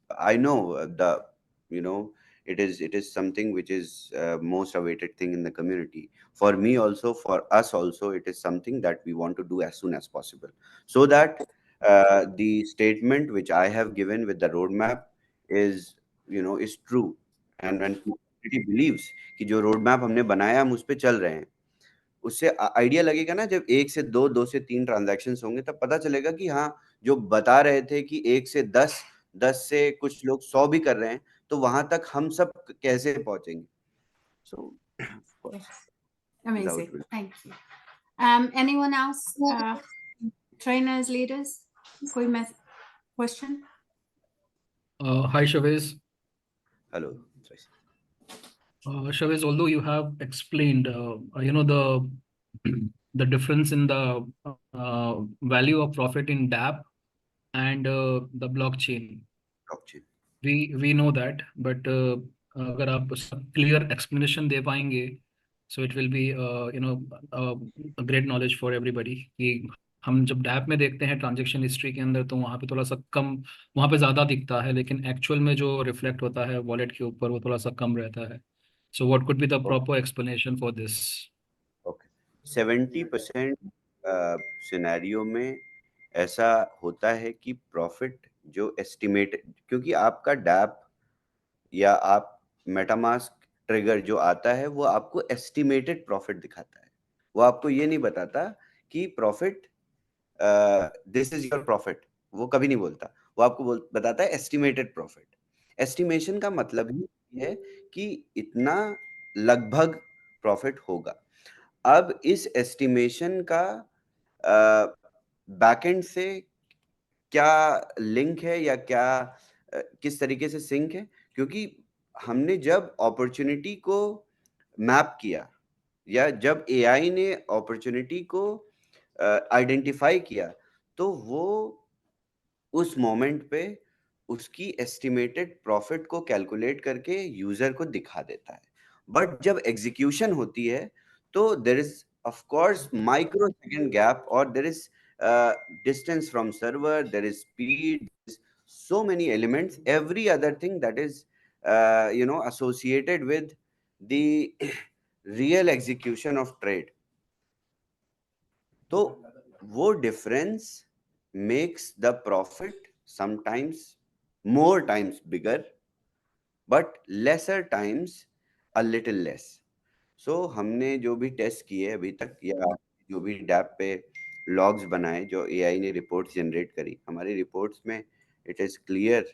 Speaker 5: I know it is something which is most awaited thing in the community. For me also, for us also, it is something that we want to do as soon as possible, so that the statement which I have given with the roadmap is true. And when community believes कि जो roadmap हमने बनाया हम उस पे चल रहे हैं, उससे आइडिया लगेगा ना। जब 1 से 2, 2 से 3 ट्रांजैक्शंस होंगे तब पता चलेगा कि हाँ, जो बता रहे थे कि 1 से 10, 10 से कुछ लोग 100 भी कर रहे हैं, तो वहां तक हम सब कैसे पहुंचेंगे। सो
Speaker 4: Amazing. Thank you. Anyone else? Trainers, leaders? कोई question?
Speaker 2: Hi, Shavez.
Speaker 5: Hello.
Speaker 2: Shavez, although you have explained, the difference in the value of profit in DApp and the blockchain, we know that, but अगर आप clear explanation दे पाएंगे, so it will be a great knowledge for everybody कि हम जब dab में देखते हैं transaction history के अंदर तो वहाँ पे थोड़ा सा कम, वहाँ पे ज़्यादा दिखता है, लेकिन एक्चुअल में जो रिफ्लेक्ट होता है वॉलेट के ऊपर वो थोड़ा सा कम रहता है। So what could be the proper explanation for this?
Speaker 5: Okay. 70% scenario में ऐसा होता है कि प्रॉफिट जो एस्टिमेट, क्योंकि आपका डैप या आप मेटामास्क ट्रिगर जो आता है वो आपको एस्टिमेटेड प्रॉफिट दिखाता है। वो आपको ये नहीं बताता कि profit this is your profit, वो कभी नहीं बोलता। वो आपको बताता है एस्टिमेटेड प्रॉफिट। एस्टिमेशन का मतलब ही है कि इतना लगभग प्रॉफिट होगा। अब इस एस्टिमेशन का बैकएंड से क्या लिंक है या क्या किस तरीके से सिंक है, क्योंकि हमने जब अपॉर्चुनिटी को मैप किया या जब AI ने अपॉर्चुनिटी को आइडेंटिफाई किया तो वो उस मोमेंट पे उसकी एस्टिमेटेड प्रॉफिट को कैलकुलेट करके यूजर को दिखा देता है। बट जब एग्जीक्यूशन होती है तो there is of course micro second gap, और there is distance from server, there is speed, so many elements, every other thing that is associated with the real execution of trade. तो वो difference makes the profit sometimes more times bigger but lesser times a little less. So हमने जो भी test किए अभी तक, या जो भी डैप पे लॉग्स बनाए, जो एआई ने रिपोर्ट्स जनरेट करी, हमारी रिपोर्ट्स में it is clear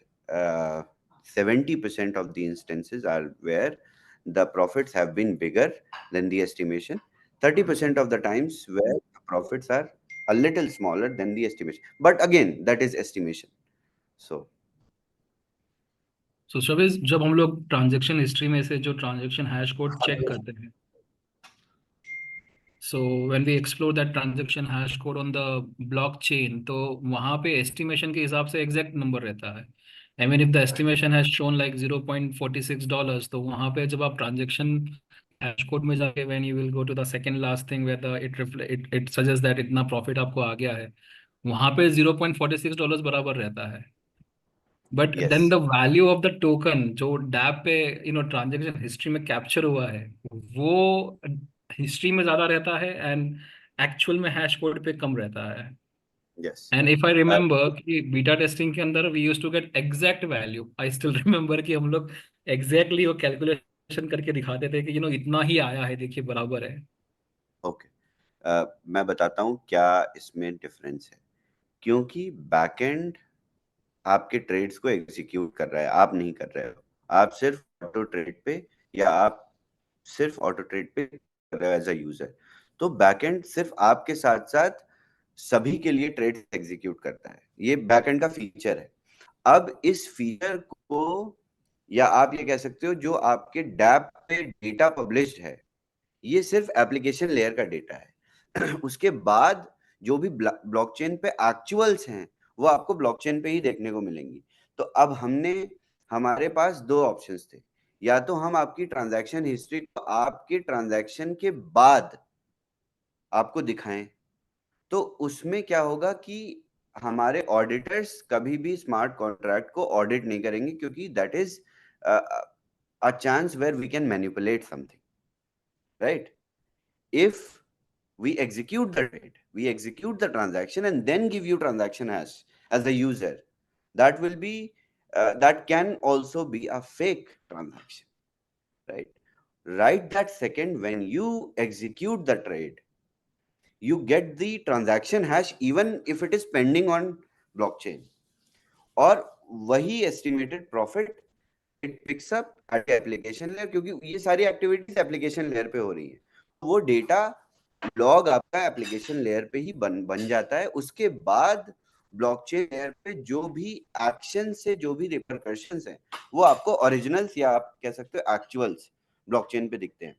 Speaker 5: 70% of the instances are where the profits have been bigger than the estimation. 30% of the times where the profits are a little smaller than the estimation. But again, that is estimation. So
Speaker 2: सो शबीज, जब हम लोग transaction history में से जो transaction hash code check करते हैं, so when we explore that transaction hash code on the blockchain, तो वहाँ पे एस्टिमेशन के हिसाब से एग्जैक्ट नंबर रहता है। I mean if the estimation has shown like $0.46, तो वहाँ पे जब आप ट्रांजैक्शन हैश कोड में जाके when you will go to the second last thing where the it suggest that इतना प्रॉफिट आपको आ गया है, वहाँ पे $0.46 बराबर रहता है। But then
Speaker 5: yes,
Speaker 2: the value of the token जो डैप पे ट्रांजैक्शन हिस्ट्री में कैप्चर हुआ है, वो हिस्ट्री में ज्यादा रहता है एंड एक्चुअल में हैश कोड पे कम रहता है।
Speaker 5: yes.
Speaker 2: And if I remember कि बीटा टेस्टिंग के अंदर we used to get exact value, I still remember कि हम लोग एग्जैक्टली वो कैलकुलेशन करके दिखाते थे कि इतना ही आया है, देखिए बराबर है।
Speaker 5: ओके, मैं बताता हूँ क्या इसमें डिफरेंस है। क्योंकि बैकएंड आपके ट्रेड्स को एग्जीक्यूट कर रहा है, आप नहीं कर रहे हो। आप सिर्फ ऑटो ट्रेड पे, या आप सिर्फ ऑटो ट्रेड पे कर रहे हो एज अ यूजर। तो बैकएंड सिर्फ आपके साथ साथ सभी के लिए ट्रेड एग्जीक्यूट करता है। ये बैकएंड का फीचर है। अब इस फीचर को, या आप ये कह सकते हो, जो आपके डैप पे डेटा पब्लिश्ड है, ये सिर्फ एप्लीकेशन लेयर का डेटा है। उसके बाद जो भी ब्लॉकचेन पे एक्चुअल्स हैं, वो आपको ब्लॉकचेन पे ही देखने को मिलेंगी। तो अब हमारे पास दो ऑप्शंस थे। या तो हम आपकी ट्रांजैक्शन हिस्ट्री को आपके ट्रांजैक्शन के बाद आपको दिखाएं, तो उसमें क्या होगा कि हमारे ऑडिटर्स कभी भी स्मार्ट कॉन्ट्रैक्ट को ऑडिट नहीं करेंगे, क्योंकि that is a chance where we can manipulate something, right? If we execute the trade, we execute the transaction and then give you transaction as a user, that will be that can also be a fake transaction, right? Right that second when you execute the trade, you get the transaction hash even if it is pending on blockchain, और वही estimated profit it picks up at application layer, क्योंकि ये सारी activities application layer पे हो रही है। वो डेटा लॉग आपका एप्लीकेशन लेयर पे ही बन जाता है। उसके बाद ब्लॉकचेन लेयर पे जो भी एक्शन से जो भी रिपरकशंस हैं, वो आपको ओरिजिनल्स, या आप कह सकते हो एक्चुअल्स, ब्लॉकचेन पे दिखते हैं।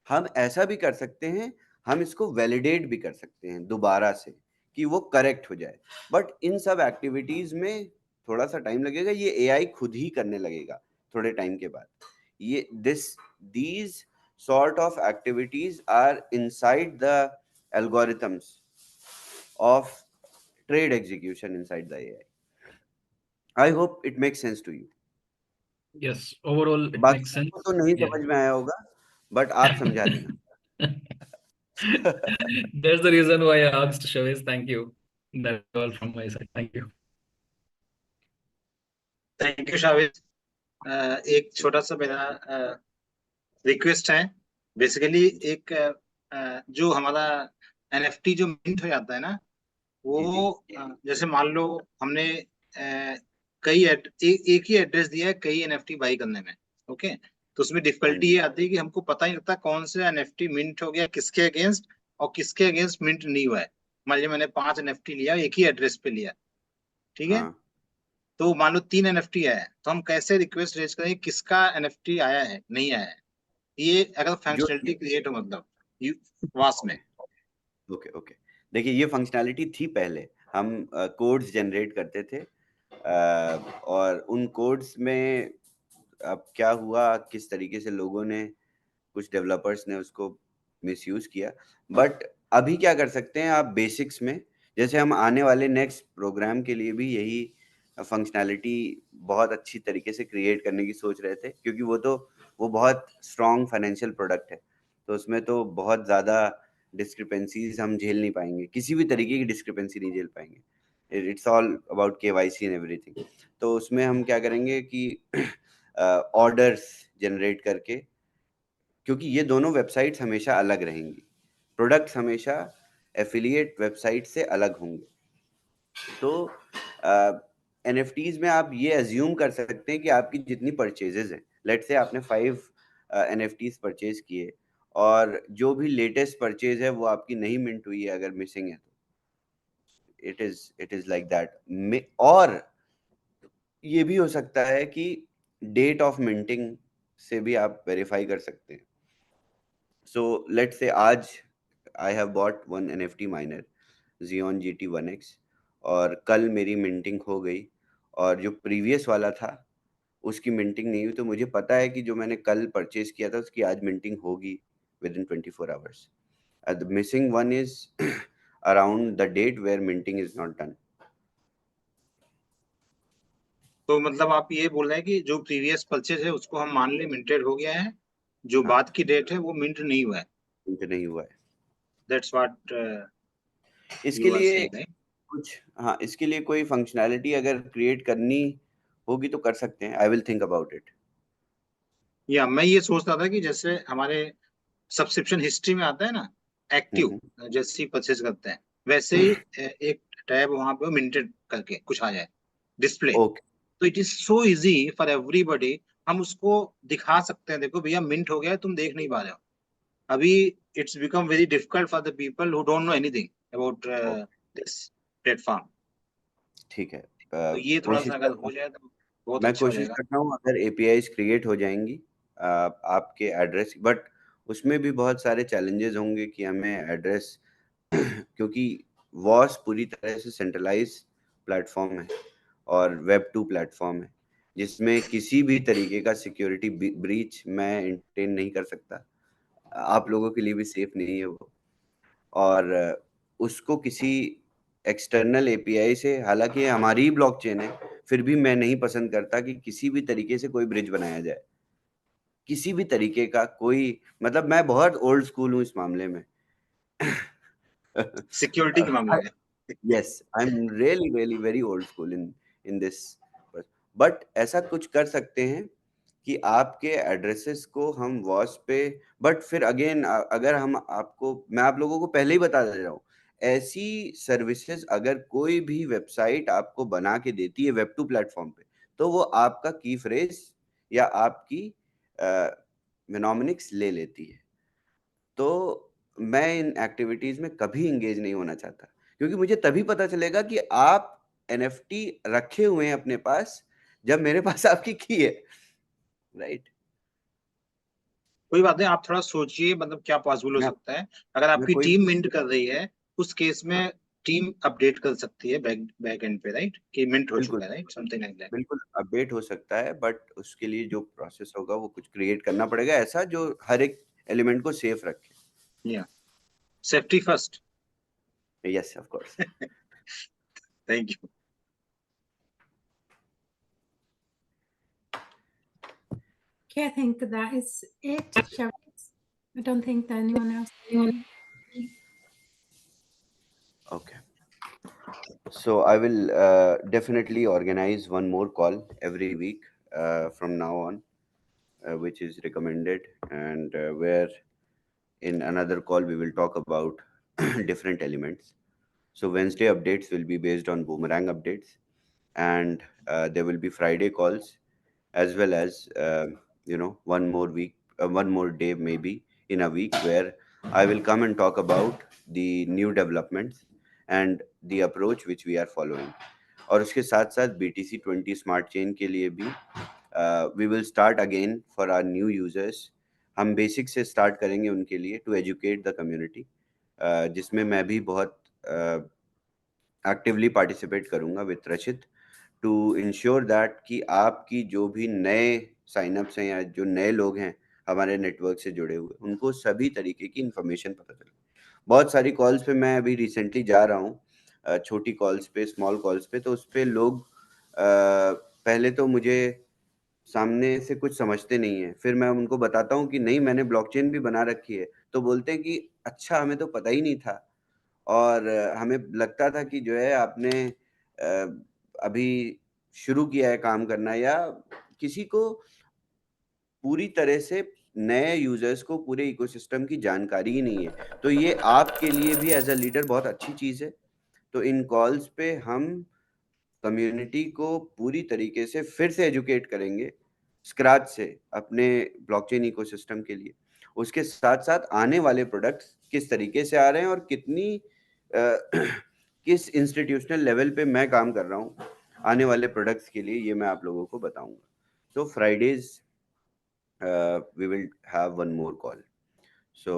Speaker 5: हम ऐसा भी कर सकते हैं, हम इसको वैलिडेट भी कर सकते हैं दोबारा से कि वो करेक्ट हो जाए। बट इन सब एक्टिविटीज में थोड़ा सा टाइम लगेगा। ये एआई खुद ही करने लगेगा थोड़े टाइम के बाद। ये these sort of activities are inside the algorithms of trade execution inside the AI. I hope it makes sense to you.
Speaker 2: Yes, overall it
Speaker 5: बाकी
Speaker 2: makes
Speaker 5: सबको
Speaker 2: sense.
Speaker 5: तो नहीं
Speaker 2: Yeah.
Speaker 5: समझ में आया होगा, बट आप समझा देना।
Speaker 2: That's the reason why I asked, Shaviz. Thank you. That's all from my side. Thank you.
Speaker 6: Thank you Shavid. एक छोटा सा मेरा रिक्वेस्ट है। बेसिकली एक जो हमारा एनएफटी जो मिंट हो जाता है ना, वो जैसे मान लो हमने एक ही एड्रेस दिया है कई एनएफटी बाई करने में, ओके? तो उसमें डिफिकल्टी ये आती है कि हमको पता ही नहीं लगता कौन सा एनएफटी मिंट हो गया किसके अगेंस्ट और किसके अगेंस्ट मिंट नहीं हुआ है। मान लीजिए मैंने 5 एनएफटी लिया, एक ही एड्रेस पे लिया, ठीक है? तो मान लो 3 एनएफटी आया है, तो हम कैसे रिक्वेस्ट रेज करें किसका एनएफटी आया है नहीं आया है? ये अगर फंक्शनलिटी क्रिएट हो मतलब वास में।
Speaker 5: ओके, देखिए ये फंक्शनैलिटी थी पहले। हम कोड्स जनरेट करते थे, और उन कोड्स में अब क्या हुआ, किस तरीके से लोगों ने, कुछ डेवलपर्स ने उसको मिसयूज किया। बट अभी क्या कर सकते हैं आप बेसिक्स में, जैसे हम आने वाले नेक्स्ट प्रोग्राम के लिए भी यही फंक्शनैलिटी बहुत अच्छी तरीके से क्रिएट करने की सोच रहे थे, क्योंकि वो बहुत स्ट्रॉन्ग फाइनेंशियल प्रोडक्ट है। तो उसमें तो बहुत ज़्यादा डिस्क्रिपेंसीज हम झेल नहीं पाएंगे, किसी भी तरीके की डिस्क्रिपेंसी नहीं झेल पाएंगे। It's all about KYC and everything. तो उसमें हम क्या करेंगे कि ऑर्डर्स जनरेट करके, क्योंकि ये दोनों वेबसाइट्स हमेशा अलग रहेंगी, प्रोडक्ट्स हमेशा एफिलिएट वेबसाइट से अलग होंगे। तो NFTs में आप ये एज्यूम कर सकते हैं कि आपकी जितनी परचेजेस हैं, लेट्स से आपने 5 NFTs परचेज किए और जो भी लेटेस्ट परचेज है वो आपकी नहीं मिंट हुई है, अगर मिसिंग है तो इट इज लाइक दैट। और ये भी हो सकता है कि डेट ऑफ मिंटिंग से भी आप वेरीफाई कर सकते हैं। सो लेट्स से आज I have bought 1 NFT minor Xeon GT 1X और कल मेरी मिंटिंग हो गई और जो प्रीवियस वाला था उसकी मिंटिंग नहीं हुई, तो मुझे पता है कि जो मैंने कल परचेज किया था उसकी आज मिंटिंग होगी with in 24 hours. The missing one is around the date where minting is not done.
Speaker 6: तो मतलब आप ये बोल रहे हैं कि जो प्रीवियस परचेज है उसको हम मान ले मिंटेड हो गया है, जो
Speaker 5: हाँ।
Speaker 6: बाद की डेट है वो मिंट नहीं हुआ है।
Speaker 5: मिंट नहीं हुआ है।
Speaker 6: दैट्स व्हाट
Speaker 5: इसके
Speaker 6: यू आर
Speaker 5: लिए
Speaker 6: सेइंग, राइट?
Speaker 5: कुछ, हाँ, इसके लिए कोई फंक्शनैलिटी अगर क्रिएट करनी होगी तो कर सकते हैं। I will think about it.
Speaker 6: या मैं ये सोच रहा था कि जैसे हमारे सब्सक्रिप्शन हिस्ट्री में आता है ना एक्टिव, जैसे ही परचेज करते हैं वैसे ही एक टैब वहां पे मिंटेड करके कुछ आ जाए डिस्प्ले।
Speaker 5: ओके।
Speaker 6: तो it is so easy for everybody, हम उसको दिखा सकते हैं, देखो भैया मिंट हो गया है, तुम देख नहीं पा रहे हो अभी। It's become very difficult for the people who don't know anything about this platform.
Speaker 5: ठीक है।
Speaker 6: तो ये थोड़ा सा
Speaker 5: कोशिश
Speaker 6: अगर
Speaker 5: करता
Speaker 6: हो
Speaker 5: हूँ,
Speaker 6: जाए तो बहुत
Speaker 5: मैं
Speaker 6: अच्छा हो
Speaker 5: कोशिश
Speaker 6: जाएगा।
Speaker 5: करता हूँ अगर APIs क्रिएट हो जाएंगी आपके एड्रेस, बट उसमें भी बहुत सारे चैलेंजेस होंगे कि हमें एड्रेस क्योंकि वॉस पूरी तरह से सेंट्रलाइज प्लेटफॉर्म है और Web2 प्लेटफॉर्म है जिसमें किसी भी तरीके का सिक्योरिटी ब्रीच मैं इंटेन नहीं कर सकता। आप लोगों के लिए भी सेफ नहीं है वो। और उसको किसी एक्सटर्नल API से, हालांकि हमारी ही ब्लॉकचेन है, फिर भी मैं नहीं पसंद करता कि किसी भी तरीके से कोई ब्रिज बनाया जाए, किसी भी तरीके का कोई, मतलब मैं बहुत ओल्ड स्कूल हूँ इस मामले में।
Speaker 6: सिक्योरिटी के मामले में
Speaker 5: yes, I am really really very old school in this. But ऐसा कुछ कर सकते हैं कि आपके एड्रेसेस को हम वॉस पे, बट फिर अगेन अगर हम आपको, मैं आप लोगों को पहले ही बता दे रहा हूँ, ऐसी सर्विसेज अगर कोई भी वेबसाइट आपको बना के देती है Web2 प्लेटफॉर्म पे, तो वो आपका की फ्रेज या आपकी मेनोमिनिक्स ले लेती है। तो मैं इन एक्टिविटीज में कभी इंगेज नहीं होना चाहता, क्योंकि मुझे तभी पता चलेगा कि आप NFT रखे हुए हैं अपने पास जब मेरे पास आपकी की है, राइट?
Speaker 6: कोई बात नहीं, आप थोड़ा सोचिए मतलब क्या पॉसिबल हो
Speaker 5: मैं
Speaker 6: सकता है। अगर
Speaker 5: मैं
Speaker 6: आपकी
Speaker 5: कोई,
Speaker 6: टीम मिंट कर रही है उस केस
Speaker 5: हाँ,
Speaker 6: में टीम अपडेट कर सकती है बैक एंड पे, राइट, कि मिंट हो
Speaker 5: बिल्कुल
Speaker 6: चुका है, राइट, समथिंग लाइक दैट।
Speaker 5: बिल्कुल अपडेट हो सकता है, बट उसके लिए जो प्रोसेस होगा वो कुछ क्रिएट करना पड़ेगा ऐसा जो हर एक एलिमेंट को सेफ रखे।
Speaker 6: या safety first.
Speaker 5: Yes, of course.
Speaker 6: Thank you.
Speaker 4: Okay, I think that is it. I don't think that anyone else.
Speaker 5: Okay. So I will definitely organize one more call every week from now on, which is recommended, and where in another call we will talk about different elements. So Wednesday updates will be based on Boomerang updates, and there will be Friday calls, as well as one more day maybe in a week, where I will come and talk about the new developments and the approach which we are following. और उसके साथ साथ BTC20 smart chain के लिए भी we will start again for our new users. हम basic से start करेंगे उनके लिए, टू एजुकेट द कम्युनिटी, जिसमें मैं भी बहुत एक्टिवली पार्टिसिपेट करूंगा विद रचित, टू इंश्योर दैट कि आपकी जो भी नए साइनअप्स हैं या जो नए लोग हैं हमारे नेटवर्क से जुड़े हुए, उनको सभी तरीके की इंफॉर्मेशन पता चले। बहुत सारी कॉल्स पे मैं अभी रिसेंटली जा रहा हूँ, छोटी कॉल्स पे, स्मॉल कॉल्स पे, तो उस पे लोग पहले तो मुझे सामने से कुछ समझते नहीं है, फिर मैं उनको बताता हूँ कि नहीं मैंने ब्लॉकचेन भी बना रखी है, तो बोलते हैं कि अच्छा हमें तो पता ही नहीं था, और हमें लगता था कि जो है आपने अभी शुरू किया है काम करना, या किसी को पूरी तरह से नए यूजर्स को पूरे इकोसिस्टम की जानकारी ही नहीं है। तो ये आपके लिए भी एज अ लीडर बहुत अच्छी चीज है। तो इन कॉल्स पे हम कम्युनिटी को पूरी तरीके से फिर से एजुकेट करेंगे स्क्रैच से अपने ब्लॉकचेन इकोसिस्टम के लिए। उसके साथ साथ आने वाले प्रोडक्ट्स किस तरीके से आ रहे हैं और कितनी किस इंस्टीट्यूशनल लेवल पे मैं काम कर रहा हूँ आने वाले प्रोडक्ट्स के लिए, ये मैं आप लोगों को बताऊंगा। तो Fridays we will have one more call. So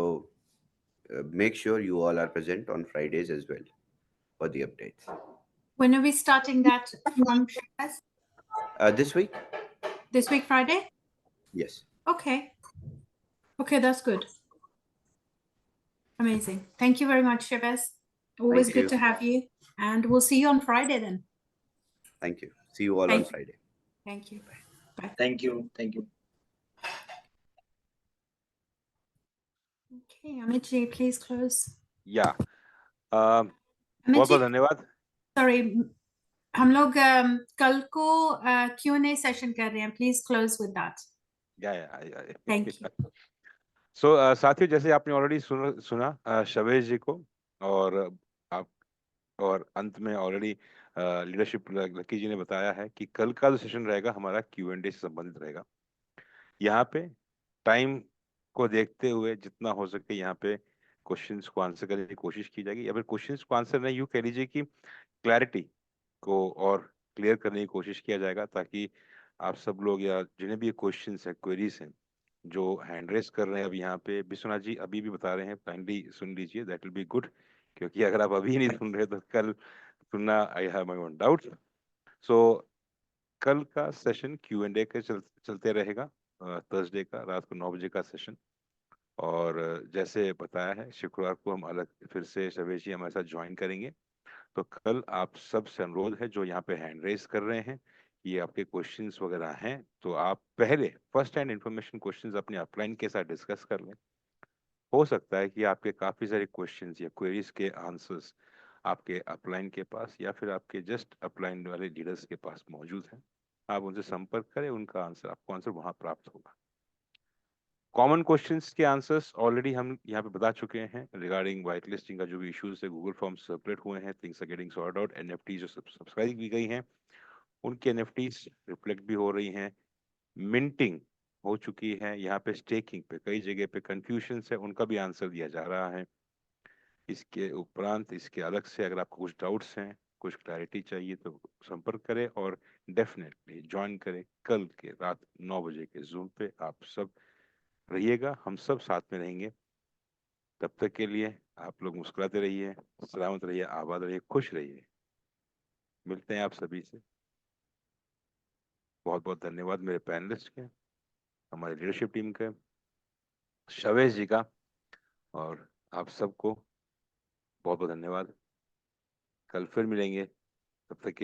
Speaker 5: make sure you all are present on Fridays as well for the updates.
Speaker 4: When are we starting that from Shabaz?
Speaker 5: This week?
Speaker 4: This week, Friday?
Speaker 5: Yes.
Speaker 4: Okay. Okay, that's good. Amazing. Thank you very much, Shabaz. Always
Speaker 5: Thank
Speaker 4: good
Speaker 5: you.
Speaker 4: to have you. And we'll see you on Friday then.
Speaker 5: Thank you. See you all
Speaker 4: Thank
Speaker 5: on
Speaker 4: you.
Speaker 5: Friday.
Speaker 4: Thank you. Bye.
Speaker 6: Thank you. Thank you.
Speaker 4: Okay, Amit ji, please close.
Speaker 1: या बहुत
Speaker 4: Amit
Speaker 1: बहुत
Speaker 4: ji,
Speaker 1: धन्यवाद।
Speaker 4: sorry, हम लोग कल को Q&A session कर रहे हैं. Please close with that.
Speaker 1: या
Speaker 4: Thank you.
Speaker 1: सो साथियों, जैसे आपने ऑलरेडी सुना शवेश जी को, और आप और अंत में ऑलरेडी लीडरशिप लकी जी ने बताया है कि कल का जो सेशन रहेगा हमारा Q&A से संबंधित रहेगा। यहाँ पे टाइम को देखते हुए जितना हो सके यहाँ पे क्वेश्चंस को आंसर करने की कोशिश की जाएगी, या फिर क्वेश्चंस को आंसर नहीं, यूँ कह लीजिए कि क्लैरिटी को और क्लियर करने की कोशिश किया जाएगा, ताकि आप सब लोग या जिन्हें भी क्वेश्चंस है, क्वेरीज हैं, जो हैंड रेस कर रहे हैं अभी यहाँ पे विश्वनाथ जी अभी भी बता रहे हैं, काइंडली सुन लीजिए, दैट विल बी गुड। क्योंकि अगर आप अभी नहीं सुन रहे तो कल सुनना, I have my own doubt. So कल का सेशन Q&A के चलते रहेगा, थर्सडे का रात को 9 बजे का सेशन। और जैसे बताया है, शुक्रवार को हम अलग फिर से शवेश जी हमारे साथ ज्वाइन करेंगे। तो कल आप सब से अनुरोध है जो यहाँ पे हैंड रेस कर रहे हैं, ये आपके क्वेश्चंस वगैरह हैं, तो आप पहले फर्स्ट हैंड इंफॉर्मेशन क्वेश्चंस अपने अपलाइन के साथ डिस्कस कर लें। हो सकता है कि आपके काफी सारे क्वेश्चंस या क्वेरीज के आंसर्स आपके अपलाइन के पास या फिर आपके जस्ट अपलाइन वाले लीडर्स के पास मौजूद हैं। आप उनसे संपर्क करें, उनका आंसर आपको आंसर वहां प्राप्त होगा। कॉमन क्वेश्चंस के आंसर्स ऑलरेडी हम यहाँ पे बता चुके हैं। रिगार्डिंग वाइट लिस्टिंग का जो भी इश्यूज है, गूगल फॉर्म सर्कुलेट हुए हैं, things are getting sort out. NFT जो सब्सक्राइब की गई हैं उनके एनएफटीज रिफ्लेक्ट भी हो रही हैं, मिंटिंग हो चुकी है। यहाँ पे स्टेकिंग पे कई जगह पे कंफ्यूजन है, उनका भी आंसर दिया जा रहा है। इसके उपरांत इसके अलग से अगर आपको कुछ डाउट्स हैं, कुछ क्लैरिटी चाहिए तो संपर्क करें, और डेफिनेटली ज्वाइन करें कल के रात 9 बजे के जूम पे। आप सब रहिएगा, हम सब साथ में रहेंगे। तब तक के लिए आप लोग मुस्कुराते रहिए, सलामत रहिए, आबाद रहिए, खुश रहिए। मिलते हैं आप सभी से। बहुत बहुत धन्यवाद मेरे पैनलिस्ट के, हमारे लीडरशिप टीम के, शवेश जी का, और आप सबको बहुत बहुत धन्यवाद। कल फिर मिलेंगे, तब तक के लिए